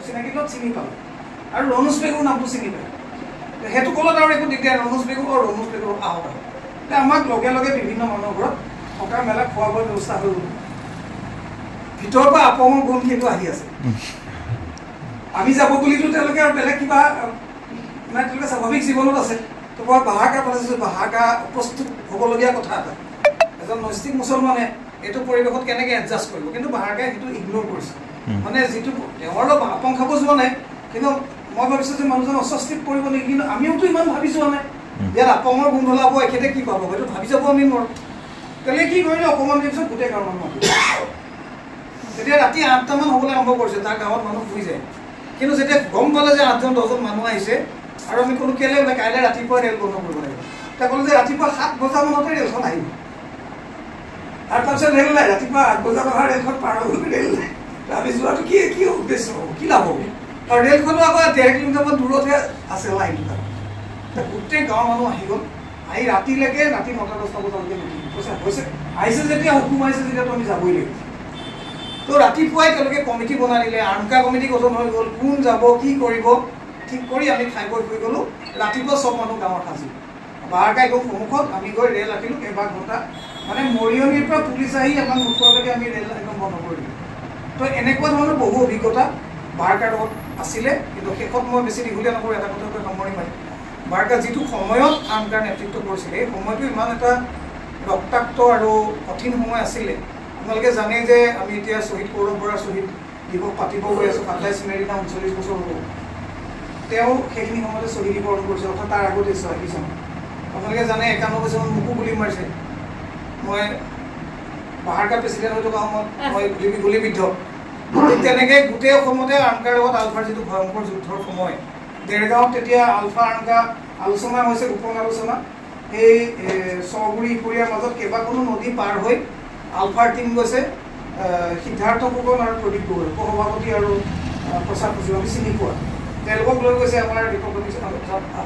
চিনাকি লগত চিনি পালোঁ আৰু ৰণোজ পেগুৰ নামটো চিনি পায় সেইটো কলত আৰু একো দিগদাৰ ৰণোজ পেগু আহক এতিয়া আমাক লগে লগে বিভিন্ন মানুহৰ ঘৰত থকা মেলা খোৱা বোৱাৰ ব্যৱস্থা হৈ গ'ল ভিতৰৰ পৰা আপঙৰ গুণ কিন্তু আহি আছে আমি যাব বুলিতো তেওঁলোকে আৰু বেলেগ কিবা মানে তেওঁলোকে স্বাভাৱিক জীৱনত আছে তো বৰ বাহাৰকা পাতিছোঁ বাহাৰকা প্ৰস্তুত হ'বলগীয়া কথা এটা এজন নৈষ্টিক মুছলমানে এইটো পৰিৱেশত কেনেকৈ এডজাষ্ট কৰিব কিন্তু বাহাৰকাই সেইটো ইগন'ৰ কৰিছে মানে যিটো তেওঁৰ অলপ আপং খাব যোৱা নাই কিন্তু মই ভাবিছোঁ যে মানুহজন অস্বস্তিত পৰিব নেকি কিন্তু আমিওতো ইমান ভাবি যোৱা নাই ইয়াত আপঙৰ গোন্ধ ওলাব এখেতে কি পাব সেইটো ভাবি যাব আমি নোৱাৰোঁ তেনেকৈ কি কৰিলে অকণমান দিন পিছত গোটেই গাঁৱৰ মানুহ যেতিয়া ৰাতি 8টামান হ'বলৈ আৰম্ভ কৰিছে তাৰ গাঁৱত মানুহ শুই যায় কিন্তু যেতিয়া গম পালে যে 8জন-10জন মানুহ আহিছে আৰু আমি ক'লোঁ কেলৈ বোলে কাইলৈ ৰাতিপুৱা ৰেল বন্ধ কৰিব লাগিব তেওঁ ক'লোঁ যে ৰাতিপুৱা 7 বজামানতে ৰেলখন আহিব আৰু তাৰপিছত ৰেল নাই ৰাতিপুৱা 8 বজাত অহা ৰেলখন পাৰ হৈ গ'ল ৰেল নাই আমি যোৱাটো কি উদ্দেশ্য হ'ব কি লাভ হ'ব আৰু ৰেলখনো আকৌ 1.5 কিলোমিটাৰমান দূৰতহে আছে লাইনটো তাত গোটেই গাঁৱৰ মানুহ আহি গ'ল আহি ৰাতিলৈকে ৰাতি 9-10টা বজালৈকে হৈছে আহিছে যেতিয়া হুকুম আহিছে যেতিয়াতো আমি যাবই লাগিব তো ৰাতিপুৱাই তেওঁলোকে কমিটি বনাই দিলে আৰ্মকা কমিটি গঠন হৈ গ'ল কোন যাব কি কৰিব ঠিক কৰি আমি খাই বৈ শুই গ'লোঁ ৰাতিপুৱা চব মানুহ গাঁৱত সাজিলোঁ বাহাৰকা একদম সন্মুখত আমি গৈ ৰেল ৰাখিলোঁ কেইবা ঘণ্টা মানে মৰিয়নিৰ পৰা পুলিচ আহি আমাক নোচোৱালৈকে আমি ৰেল একদম বন্ধ কৰি দিলোঁ তো এনেকুৱা ধৰণৰ বহু অভিজ্ঞতা বাহাৰকাৰ লগত আছিলে কিন্তু শেষত মই বেছি দীঘলীয়া নকৰোঁ এটা কথাকৈ সামৰি মাৰিম বাহাৰকা যিটো সময়ত আৰ্মকাৰ নেতৃত্ব কৰিছিলে এই সময়টো ইমান এটা ৰক্তাক্ত আৰু কঠিন সময় আছিলে আপোনালোকে জানে যে আমি এতিয়া শ্বহীদ কৌৰৱ বৰা শ্বহীদ দিৱস পাতিব গৈ আছোঁ 27 মেৰ দিনা 39 বছৰ হ'ব তেওঁ সেইখিনি সময়তে শ্বহীদ বৰণ কৰিছে অৰ্থাৎ তাৰ আগতে 40 চন আপোনালোকে জানে 91 চনত মোকো গুলি মাৰিছে মই বাহাৰকা প্ৰেচিডেণ্ট হৈ থকা সময়ত মই গুলিবিদ্ধ তেনেকৈ গোটেই অসমতে আৰ্মকাৰ লগত আলফাৰ যিটো ভয়ংকৰ যুদ্ধৰ সময় দেৰগাঁৱত তেতিয়া আলফা আৰ্মকা আলোচনা হৈছে, গোপন আলোচনা। এই চগুৰি ইপুৰীয়াৰ মাজত কেইবাখনো নদী পাৰ হৈ আলফাৰ টিম গৈছে সিদ্ধাৰ্থ ফুকন আৰু প্ৰদীপ গগৈ, উপসভাপতি আৰু প্ৰচাৰ সচিব আমি চিনি পোৱা। তেওঁলোকক লৈ গৈছে আমাৰ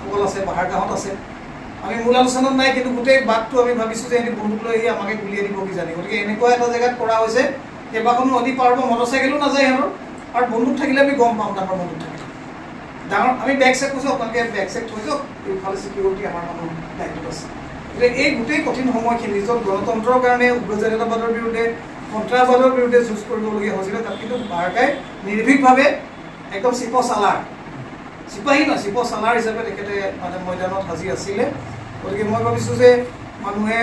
সকল আছে, বাহাৰগাঁৱত আছে। আমি মূল আলোচনাত নাই, কিন্তু গোটেই বাটটো আমি ভাবিছোঁ যে এনে বন্দুক লৈ আহি আমাকে গুলিয়াই দিব কিজানি। গতিকে এনেকুৱা এটা জেগাত কৰা হৈছে, কেইবাখনো নদী পাৰ হ'ব, মটৰচাইকেলো নাযায় সিহঁতৰ, আৰু বন্দুক থাকিলে আমি গম পাওঁ ডাঙৰ বন্দুক থাকে। ডাঙৰ আমি বেগ চেক কৈছোঁ, আপোনালোকে বেগ চেক থৈ যাওক, এইফালে চিকিউৰিটি আমাৰ মানুহ দায়িত্বত আছে। গতিকে এই গোটেই কঠিন সময়খিনি য'ত গণতন্ত্ৰৰ কাৰণে উগ্ৰজাতীয়তাবাদৰ বিৰুদ্ধে, সন্ত্ৰাসবাদৰ বিৰুদ্ধে যুঁজ কৰিবলগীয়া হৈছিলে, তাত কিন্তু বাৰকাই নিৰ্ভীকভাৱে একদম চিপচালাৰ, চিপাহী নহয় চিপচালাৰ হিচাপে তেখেতে মানে মৈদানত সাজি আছিলে। গতিকে মই ভাবিছোঁ যে মানুহে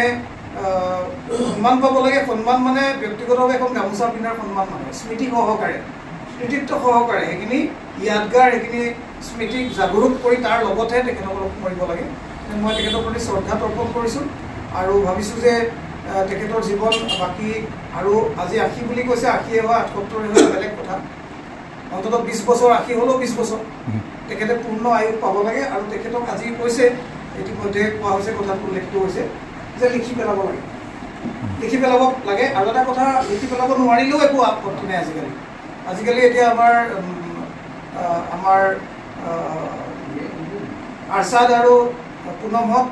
সন্মান পাব লাগে। সন্মান মানে ব্যক্তিগতভাৱে এখন গামোচা পিন্ধাৰ সন্মান নহয়, স্মৃতি সহকাৰে, কৃতিত্ব সহকাৰে সেইখিনি য়াদগাৰ, সেইখিনি স্মৃতিক জাগৰূক কৰি তাৰ লগতহে তেখেতসকলক মৰিব লাগে। মই তেখেতৰ প্ৰতি শ্ৰদ্ধা তৰ্পণ কৰিছোঁ আৰু ভাবিছোঁ যে তেখেতৰ জীৱন বাকী আৰু আজি 80 বুলি কৈছে, 80 হয় 78 হয় বেলেগ কথা, অন্ততঃ 20 বছৰ, 80 হ'লেও 20 বছৰ তেখেতে পূৰ্ণ আয়ুস পাব লাগে। আৰু তেখেতক আজি কৈছে, ইতিমধ্যে কোৱা হৈছে, কথাটো উল্লেখিত হৈছে যে লিখি পেলাব লাগে, লিখি পেলাব লাগে। আৰু এটা কথা, লিখি পেলাব নোৱাৰিলেও একো আপত্তি নাই আজিকালি। আজিকালি এতিয়া আমাৰ আৰছাদ আৰু পুনমহত,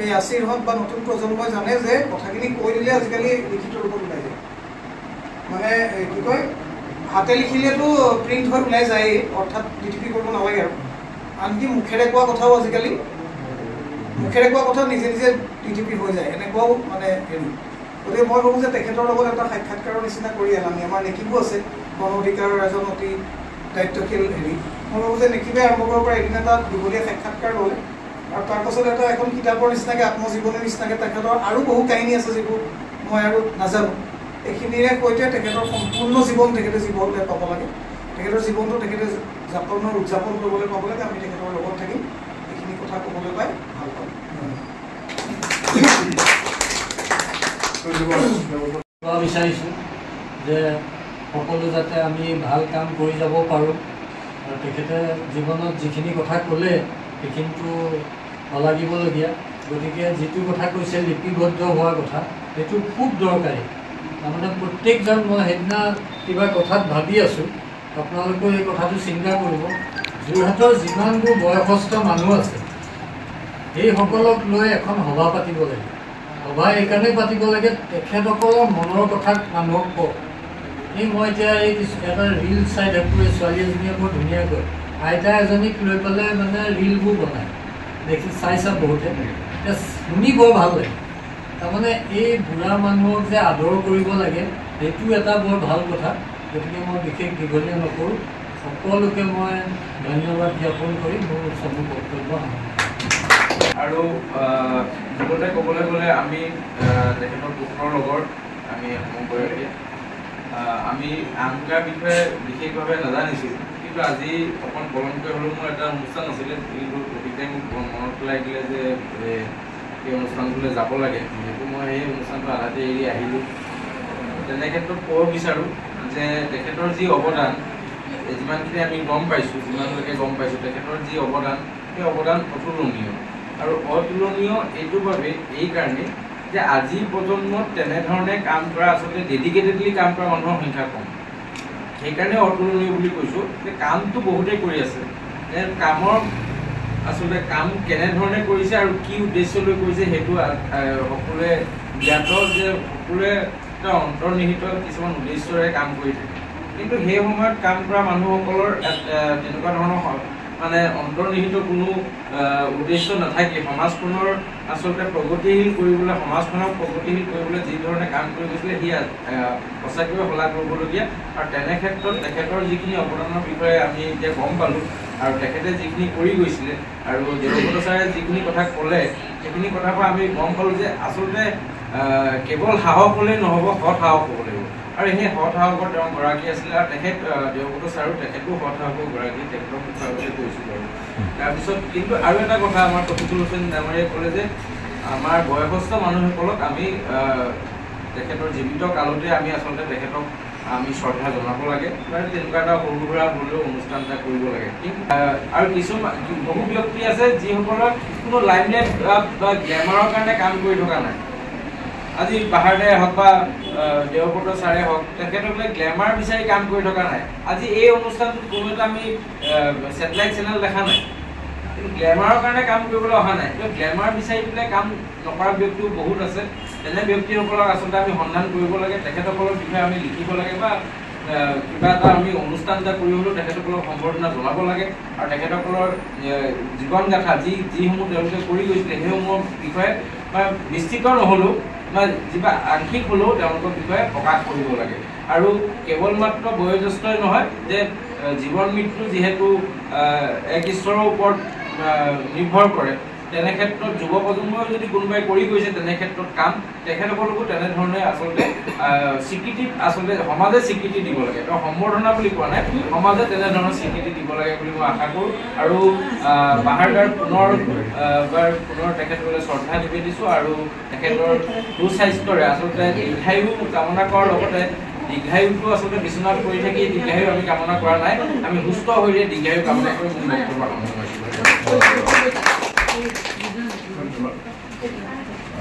ইয়াছিৰহঁত বা নতুন প্ৰজন্মই জানে যে কথাখিনি কৈ দিলে আজিকালি লিখিত ৰূপত ওলাই যায়। মানে কি কয়, হাতে লিখিলেতো প্ৰিণ্ট হৈ ওলাই যায়েই, অৰ্থাৎ ডিটিপি কৰিব নালাগে। আৰু আনকি মুখেৰে কোৱা কথাও আজিকালি, মুখেৰে কোৱা কথা নিজে নিজে ডিটিপি হৈ যায়, এনেকুৱাও মানে হেৰি। গতিকে মই ভাবোঁ যে তেখেতৰ লগত এটা সাক্ষাৎকাৰৰ নিচিনা কৰি আমি, আমাৰ নেকিবো আছে গণ অধিকাৰৰ এজন অতি দায়িত্বশীল হেৰি, মই ভাবোঁ যে নেকিবে আৰম্ভ কৰিব পৰা এদিন এটা দীঘলীয়া সাক্ষাৎকাৰ ল'লে, আৰু তাৰপাছত এটা এখন কিতাপৰ নিচিনাকৈ, আত্মজীৱনীৰ নিচিনাকৈ তেখেতৰ আৰু বহু কাহিনী আছে যিবোৰ মই আৰু নাজানো। এইখিনিৰে সৈতে তেখেতৰ সম্পূৰ্ণ জীৱন তেখেতে জীৱনলৈ পাব লাগে, তেখেতৰ জীৱনটো তেখেতে উদযাপন কৰিবলৈ পাব লাগে। আমি তেখেতৰ লগত থাকি এইখিনি কথা ক'বলৈ পাই ভাল পাম। বিচাৰিছোঁ যে সকলো যাতে আমি ভাল কাম কৰি যাব পাৰোঁ, আৰু তেখেতে জীৱনত যিখিনি কথা ক'লে সেইখিনিতো নালাগিবলগীয়া। গতিকে যিটো কথা কৈছে লিপিবদ্ধ হোৱাৰ কথা, সেইটো খুব দৰকাৰী। তাৰমানে প্ৰত্যেকজন, মই সেইদিনা কিবা কথাত ভাবি আছোঁ, আপোনালোকেও এই কথাটো চিন্তা কৰিব, যোৰহাটৰ যিমানবোৰ বয়সস্থ মানুহ আছে সেইসকলক লৈ এখন সভা পাতিব লাগে। সভা এইকাৰণেই পাতিব লাগে, তেখেতসকলৰ মনৰ কথা মানুহক কওক। মই এতিয়া এই এটা ৰিল চাই থাকোঁ, এই ছোৱালী এজনীয়ে বৰ ধুনীয়াকৈ আইতা এজনীক লৈ পেলাই মানে ৰিলবোৰ বনায়, দেখি চাইছা বহুতে, এতিয়া শুনি বৰ ভাল লাগে। তাৰমানে এই বুঢ়া মানুহক যে আদৰ কৰিব লাগে, সেইটো এটা বৰ ভাল কথা। গতিকে মই বিশেষ দীঘলীয়া নকৰোঁ, সকলোকে মই ধন্যবাদ জ্ঞাপন কৰি মোৰ চমু বক্তব্য আৰু লগতে ক'বলৈ গ'লে আমি তেখেতৰ পুত্ৰৰ লগৰ আমি সমগৰাকী আমি আমকাৰ বিষয়ে বিশেষভাৱে নাজানিছিলোঁ, কিন্তু আজি অকণ পলমকৈ হ'লেও মোৰ এটা অনুষ্ঠান আছিলে, কিন্তু গতিকে মোক মনত পেলাই দিলে যে সেই অনুষ্ঠানটোলৈ যাব লাগে, যিহেতু মই সেই অনুষ্ঠানটো আধাতে এৰি আহিলোঁ। তেনে ক্ষেত্ৰত ক'ব বিচাৰোঁ যে তেখেতৰ যি অৱদান, যিমানখিনি আমি গম পাইছোঁ, যিমানলৈকে গম পাইছোঁ, তেখেতৰ যি অৱদান, সেই অৱদান অতুলনীয়। আৰু অতুলনীয় এইটো বাবে এইকাৰণে যে আজিৰ প্ৰজন্মত তেনেধৰণে কাম কৰা, আচলতে ডেডিকেটেডলি কাম কৰা মানুহৰ সংখ্যা কম। সেইকাৰণে অতুলনীয় বুলি কৈছোঁ যে কামটো বহুতেই কৰি আছে, কামৰ আচলতে কাম কেনেধৰণে কৰিছে আৰু কি উদ্দেশ্য লৈ কৰিছে সেইটো সকলোৱে জ্ঞাত, যে সকলোৱে এটা অন্তৰ্নিহিত কিছুমান উদ্দেশ্যৰে কাম কৰি থাকে। কিন্তু সেই সময়ত কাম কৰা মানুহসকলৰ তেনেকুৱা ধৰণৰ মানে অন্তৰ্নিহিত কোনো উদ্দেশ্য নাথাকে। সমাজখনৰ আচলতে প্ৰগতিশীল কৰিবলৈ, সমাজখনক প্ৰগতিশীল কৰিবলৈ যি ধৰণে কাম কৰি গৈছিলে সি সঁচাকৈয়ে শলাগ ল'বলগীয়া। আৰু তেনে ক্ষেত্ৰত তেখেতৰ যিখিনি অৱদানৰ বিষয়ে আমি এতিয়া গম পালোঁ, আৰু তেখেতে যিখিনি কৰি গৈছিলে, আৰু দেৱব্ৰত ছাৰে যিখিনি কথা ক'লে, সেইখিনি কথাৰ পৰা আমি গম পালোঁ যে আচলতে কেৱল সাহস হ'লেই নহ'ব, সৎ সাহস হ'ব লাগিব। আৰু সেই সৎ সাহসৰ তেওঁ গৰাকী আছিলে, আৰু তেখেত দেৱব্ৰত ছাৰো তেখেতো সৎ সাহসৰ গৰাকী, তেখেতক আগতে কৈছিলোঁ। আৰু তাৰপিছত কিন্তু আৰু এটা কথা আমাৰ তফিকুল হুছেইন ডাঙৰীয়াই ক'লে যে আমাৰ বয়সস্থ মানুহসকলক আমি তেখেতৰ জীৱিত কালতে আমি আচলতে তেখেতক আমি শ্ৰদ্ধা জনাব লাগে বা তেনেকুৱা এটা সৰু সুৰা হ'লেও অনুষ্ঠান এটা কৰিব লাগে আৰু কিছুমান বহু ব্যক্তি আছে যিসকলৰ কোনো লাইমলাইট বা গ্লেমাৰৰ কাৰণে কাম কৰি থকা নাই আজি বাহাৰে হওক বা দেৱব্ৰত ছাৰে হওক তেখেতসকলে গ্লেমাৰ বিচাৰি কাম কৰি থকা নাই আজি এই অনুষ্ঠানটোত কোনো এটা আমি ছেটেলাইট চেনেল দেখা নাই কিন্তু গ্লেমাৰৰ কাৰণে কাম কৰিবলৈ অহা নাই কিন্তু গ্লেমাৰ বিচাৰি পেলাই কাম নকৰা ব্যক্তিও বহুত আছে তেনে ব্যক্তিসকলক আচলতে আমি সন্ধান কৰিব লাগে তেখেতসকলৰ বিষয়ে আমি লিখিব লাগে বা কিবা এটা আমি অনুষ্ঠান এটা কৰি হ'লেও তেখেতসকলক সম্বৰ্ধনা জনাব লাগে আৰু তেখেতসকলৰ জীৱন গাথা যিসমূহ তেওঁলোকে কৰি গৈছিলে সেইসমূহৰ বিষয়ে বা নিশ্চিত নহ'লেও বা যিবা আংশিক হ'লেও তেওঁলোকৰ বিষয়ে প্ৰকাশ কৰিব লাগে আৰু কেৱল মাত্ৰ বয়োজ্যেষ্ঠই নহয় যে জীৱন মৃত্যু যিহেতু এক ঈশ্বৰৰ ওপৰত নিৰ্ভৰ কৰে তেনে ক্ষেত্ৰত যুৱ প্ৰজন্মই যদি কোনোবাই কৰি গৈছে তেনে ক্ষেত্ৰত কাম তেখেতসকলকো তেনেধৰণে আচলতে স্বীকৃতি আচলতে সমাজে স্বীকৃতি দিব লাগে তো সম্বৰ্ধনা বুলি কোৱা নাই সমাজে তেনেধৰণৰ স্বীকৃতি দিব লাগে বুলি মই আশা কৰোঁ আৰু বাহাৰদাৰ পুনৰ তেখেতসকলে শ্ৰদ্ধা নিবেদিছোঁ আৰু তেখেতৰ সুস্বাস্থ্যৰে আচলতে দীৰ্ঘায়ু কামনা কৰাৰ লগতে দীৰ্ঘায়ুটো আচলতে বিচনাত পৰি থাকি দীৰ্ঘায়ু আমি কামনা কৰা নাই আমি সুস্থ হৈয়ে দীৰ্ঘায়ু কামনা কৰি মোৰ বক্তব্য সামৰণি মাৰিছোঁ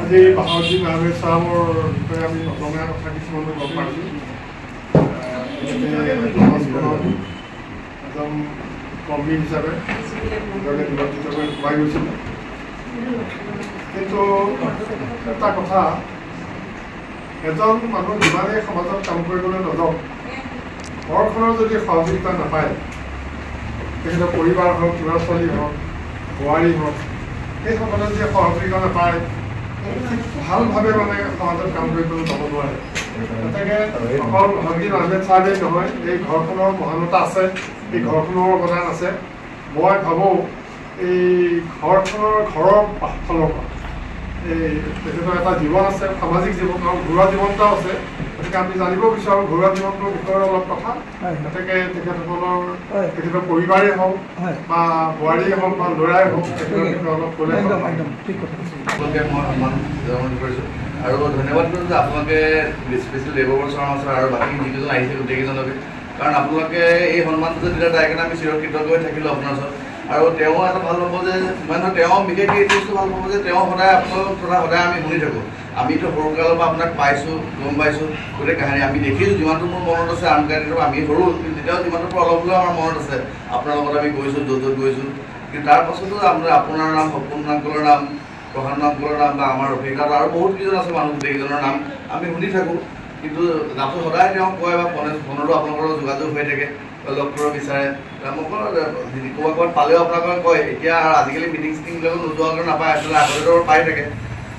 আজি বাহাউদ্দিন আহমেদ চাহাবৰ বিষয়ে আমি অসমীয়া কথা কিছুমান গম পাইছোঁ সমাজখনত এজন কৰ্মী হিচাপে নিজকে নিৰ্বাচিত কৰি সোমাই গৈছিলে কিন্তু এটা কথা এজন মানুহ যিমানেই সমাজত কাম কৰিবলৈ নাযাওক ঘৰখনৰ যদি সহযোগিতা নাপায় তেখেতৰ পৰিবাৰ হওক ল'ৰা ছোৱালী হওক বোৱাৰী হওক সেইসকলে যদি সহযোগিতা নাপায় ভালভাৱে মানে সমাজত কাম কৰিবলৈ যাব নোৱাৰে গতিকে অকল বাহাউদ্দিন আহমেদ চাহাবেই নহয় এই ঘৰখনৰ মহানতা আছে এই ঘৰখনৰ অৱদান আছে মই ভাবোঁ এই ঘৰৰ ফালৰ পৰা এই তেখেতৰ এটা জীৱন আছে সামাজিক জীৱন আৰু ঘৰুৱা জীৱন এটাও আছে গতিকে আমি জানিব বিচাৰোঁ ঘৰুৱা জীৱনটোৰ বিষয়ে অলপ কথা গতিকে তেখেতৰ পৰিবাৰেই হওক বা বোৱাৰীয়ে হওক বা ল'ৰাই হওক তেখেতৰ বিষয়ে অলপ ক'লে আপোনালোকে মই সন্মান জ্ঞাপন কৰিছোঁ আৰু ধন্যবাদ দিছোঁ যে আপোনালোকে স্পেচিয়েল দেৱব্ৰত শৰ্মা ছাৰ আৰু বাকী যিকেইজন আহিছে গোটেইকেইজনকে কাৰণ আপোনালোকে এই সন্মানটো যে দিলে তাৰ কাৰণে আমি চিৰকৃতজ্ঞ হৈ থাকিলোঁ আপোনাৰ ওচৰত আৰু তেওঁ এটা ভাল পাব যে মানে তেওঁ বিশেষকৈ এইটো বস্তু ভাল পাব যে তেওঁ সদায় আপোনালোক কথা সদায় আমি শুনি থাকোঁ আমিতো সৰুকালৰ পৰা আপোনাক পাইছোঁ গম পাইছোঁ গোটেই কাহিনী আমি দেখিছোঁ যিমানটো মোৰ মনত আছে আন কাহিনীটো আমি সৰু কিন্তু তেতিয়াও যিমানটোৰ পৰা অলপ হ'লেও আমাৰ মনত আছে আপোনাৰ লগত আমি গৈছোঁ য'ত গৈছোঁ কিন্তু তাৰ পাছতো আপোনাৰ নাম সপোন নামকলৰ নাম প্ৰধান নামকলৰ নাম বা আমাৰ অভিজ্ঞতা আৰু বহুত কেইজন আছে মানুহ গোটেইকেইজনৰ নাম আমি শুনি থাকোঁ কিন্তু নামটো সদায় তেওঁ কয় বা ফোনতো আপোনালোকৰ যোগাযোগ হৈ থাকে লগ কৰিব বিচাৰে মোক ক'ৰবাত পালেও আপোনালোকে কয় এতিয়া আজিকালি মিটিং চিটিংবিলাকো নোযোৱাকৈ নাপায় আচলতে আগতেতো পাই থাকে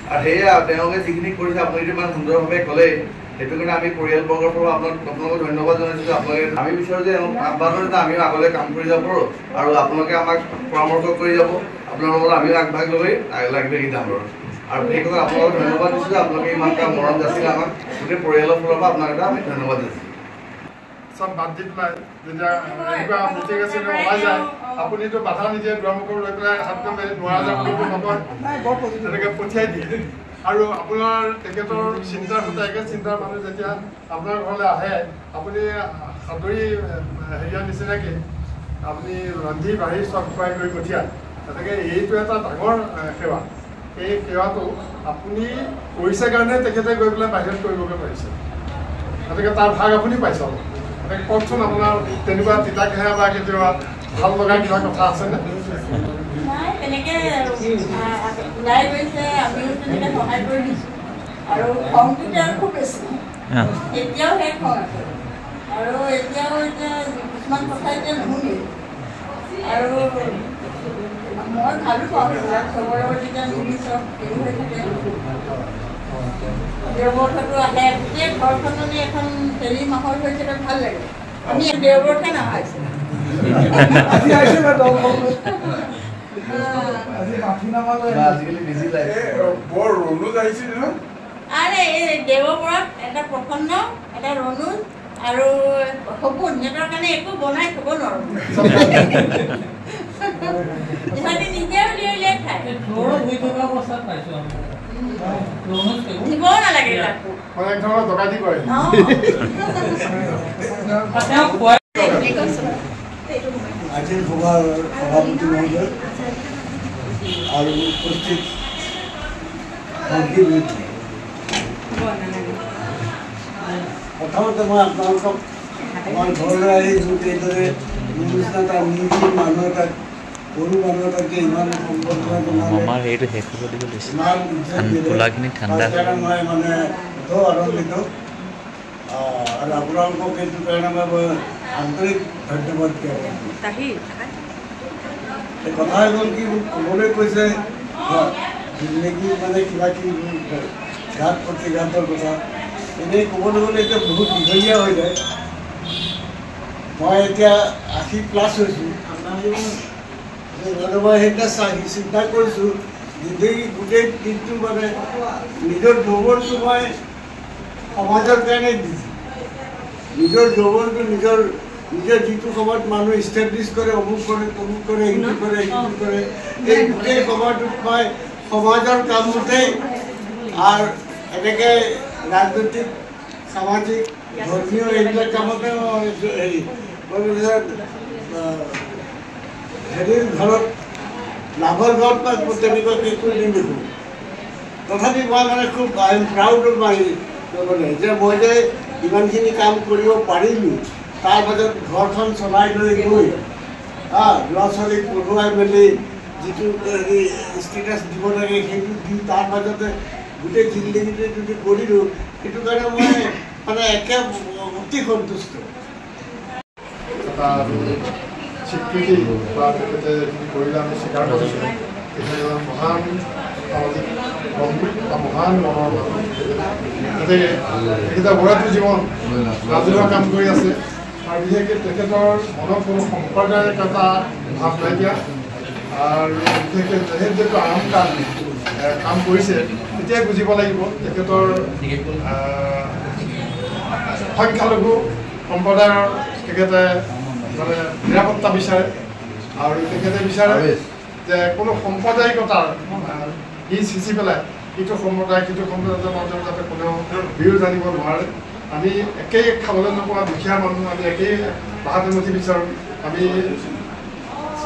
আৰু সেয়ে তেওঁলোকে যিখিনি কৰিছে আপুনি ইমান সুন্দৰভাৱে ক'লেই সেইটো কাৰণে আমি পৰিয়ালবৰ্গৰ পৰা আপোনালোকক ধন্যবাদ জনাইছোঁ যে আপোনালোকে আমি বিচাৰোঁ যে আহ্বানৰ যে আমিও আগলৈ কাম কৰি যাব পাৰোঁ আৰু আপোনালোকে আমাক পৰামৰ্শ কৰি যাব আপোনালোকৰ আমিও আগভাগ লৈ লাগি যাম আৰু সেই কথা আপোনালোকক ধন্যবাদ দিছোঁ যে আপোনালোকে ইমান এটা মৰম যাচিলে আমাক গোটেই পৰিয়ালৰ ফালৰ পৰা আপোনাক এটা আমি ধন্যবাদ দিছোঁ চব বাদ দি পেলাই যেতিয়া এনেকুৱা মিটিং আছিলে ওলাই যায় আপুনিতো বাধা নিদিয়ে দুৱাৰমুখৰ লৈ পেলাই হাতখন নোৱাৰা যায় বুলি নকয় তেনেকৈ পঠিয়াই দিয়ে আৰু আপোনাৰ তেখেতৰ চিন্তাৰ সৈতে একে চিন্তাৰ মানুহ যেতিয়া আপোনাৰ ঘৰলৈ আহে আপুনি সাদৰি হেৰিয়াৰ নিচিনাকৈ আপুনি ৰান্ধি বাঢ়ি চব খুৱাই কৰি পঠিয়ায় গতিকে এইটো এটা ডাঙৰ সেৱা এই সেৱাটো আপুনি কৰিছে কাৰণে তেখেতে গৈ পেলাই বাহিৰত কৰিবগৈ পাৰিছে গতিকে তাৰ ভাগ আপুনি পাইছে গতিকে কওকচোন আপোনাৰ তেনেকুৱা তিতা কেঁহা বা কেতিয়াবা ভাল লগা কিবা কথা আছেনে তেনেকৈ ওলাই গৈছে আমিও তেনেকৈ সহায় কৰি দিছোঁ আৰু খংটো খুব বেছি এতিয়াও সেই খং আছে আৰু এতিয়াও কিছুমান কথা এতিয়া নুশুনি আৰু মই ভালো পাওঁ চবৰে যেতিয়া মিলি চব হেৰি হৈ থাকে দেৱব্ৰততো আহে গোটেই ঘৰখন যদি এখন হেৰি মাহৰ হৈছে ভাল লাগে আমি দেৱব্ৰতহে নাহাইছোঁ আৰে এই দেৱব্ৰত এটা প্ৰসন্ন এটা ৰণুজ আৰু সপোন সিহঁতৰ কাৰণে একো বনাই থ'ব নোৱাৰোঁ ইহঁতে নিজে উলিয়াই খায় দিব নালাগে মানে এক ধৰণৰ ডকাইতি কৰে আজিৰ সভাৰ সভাপতি মহোদয় আৰু উপস্থিত প্ৰথমতে মই আপোনালোকক আমাৰ ঘৰলৈ আহি এইদৰে নিচিনা এটা নিৰ্জীৱ মানুহ এটাক সৰু মানুহ এটাকে ইমান সম্বৰ্ধনা জনালে মই মানে বৰ আনন্দিত আৰু আপোনালোকক এইটো কাৰণে মই আন্তৰিক ধন্যবাদ এই কথা হ'ল কি মোক ক'বলৈ কৈছে জিন্দগী মানে কিবা কিবি ঘাট প্ৰতিঘাতৰ কথা এনেই ক'বলৈ গ'লে এতিয়া বহুত দীঘলীয়া হৈ যায় মই এতিয়া 80+ হৈছোঁ মই সেইটা চিন্তা কৰিছোঁ জিন্দগী গোটেই দিনটো মানে নিজৰ যৌৱনটো মই সমাজৰ কাৰণে দিছোঁ নিজৰ যৌৱনটো নিজৰ যিটো সময়ত মানুহ ইষ্টাব্লিছ কৰে অমুক কৰে তমুক কৰে ইটো কৰে সিটো কৰে এই গোটেই সময়টোত মই সমাজৰ কামতেই আৰু এনেকৈ ৰাজনৈতিক সামাজিক ধৰ্মীয় এইবিলাক কামতে হেৰিৰ ঘৰত লাভৰ ঘৰত মই তেনেকুৱাকৈ একো নিদেখোঁ তথাপি মই মানে খুব I am proud of my মানে যে মই যে ইমানখিনি কাম কৰিব পাৰিলোঁ তাৰ মাজত ঘৰখন চলাই লৈ গৈ ল'ৰা ছোৱালীক পঢ়ুৱাই মেলি যিটো হেৰি ষ্টেটাছ দিব লাগে সেইটো দি তাৰ মাজতে গোটেই জিন্দগীটো যদি কৰিলোঁ সেইটো কাৰণে মই মানে একে অতি সন্তুষ্ট স্বীকৃতি বা তেখেতে যিখিনি কৰিলে আমি স্বীকাৰ কৰিছোঁ তেখেতে মহান সামাজিক কৰ্মী বা মহান মনৰ মানুহ গতিকে তেখেতে অপৰাধী জীৱন ৰাজহুৱা কাম কৰি আছে আৰু বিশেষকৈ তেখেতৰ মনত কোনো সম্প্ৰদায়িকতা ভাৱ নাইকিয়া আৰু বিশেষকৈ যিহেতু আৰাম কাম কৰিছে তেতিয়াই বুজিব লাগিব তেখেতৰ সংখ্যালঘু সম্প্ৰদায়ৰ তেখেতে মানে নিৰাপত্তা বিচাৰে আৰু তেখেতে বিচাৰে যে কোনো সাম্প্ৰদায়িকতাৰ বীজ সিঁচি পেলাই ইটো সম্প্ৰদায় সিটো সম্প্ৰদায়ৰ মাজত যাতে কোনেও বিৰোধ আনিব নোৱাৰে আমি একেই খাবলৈ নোপোৱা দুখীয়া মানুহ আমি একেই বাহাত উন্নতি বিচাৰোঁ আমি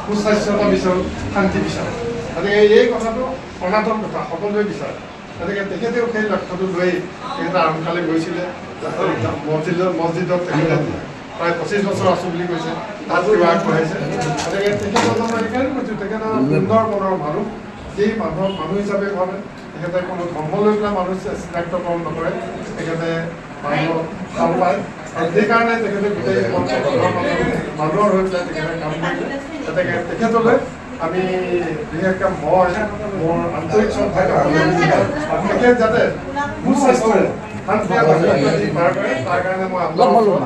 সুস্বাস্থ্যতা বিচাৰোঁ শান্তি বিচাৰোঁ গতিকে এই কথাটো সনাতন কথা সকলোৱে বিচাৰে গতিকে তেখেতেও সেই লক্ষ্যটো লৈ তেখেতে আৰম্ভকালে গৈছিলে মছজিদত তেখেতে প্ৰায় 25 বছৰ আছোঁ বুলি কৈছে তাত কিবা আগবঢ়াইছে গতিকে তেখেতৰ সেইকাৰণে কৈছোঁ তেখেতৰ সুন্দৰ মনৰ মানুহ যি মানুহ হিচাপে ভাবে তেখেতে কোনো ধৰ্ম লৈ পেলাই মানুহ চিনাক্তকৰণ নকৰে তেখেতে মানুহক ভাল পায় আৰু সেইকাৰণে তেখেতে গোটেই মানুহৰ হৈ পেলাই তেখেতে কাম কৰিলে গতিকে তেখেতলৈ আমি বিশেষকৈ মই মোৰ আন্তৰিক শ্ৰদ্ধা তেখেত যাতে সুস্বাস্থ্যৰে শান্তি পাৰ কৰে তাৰ কাৰণে মই আপোনালোকক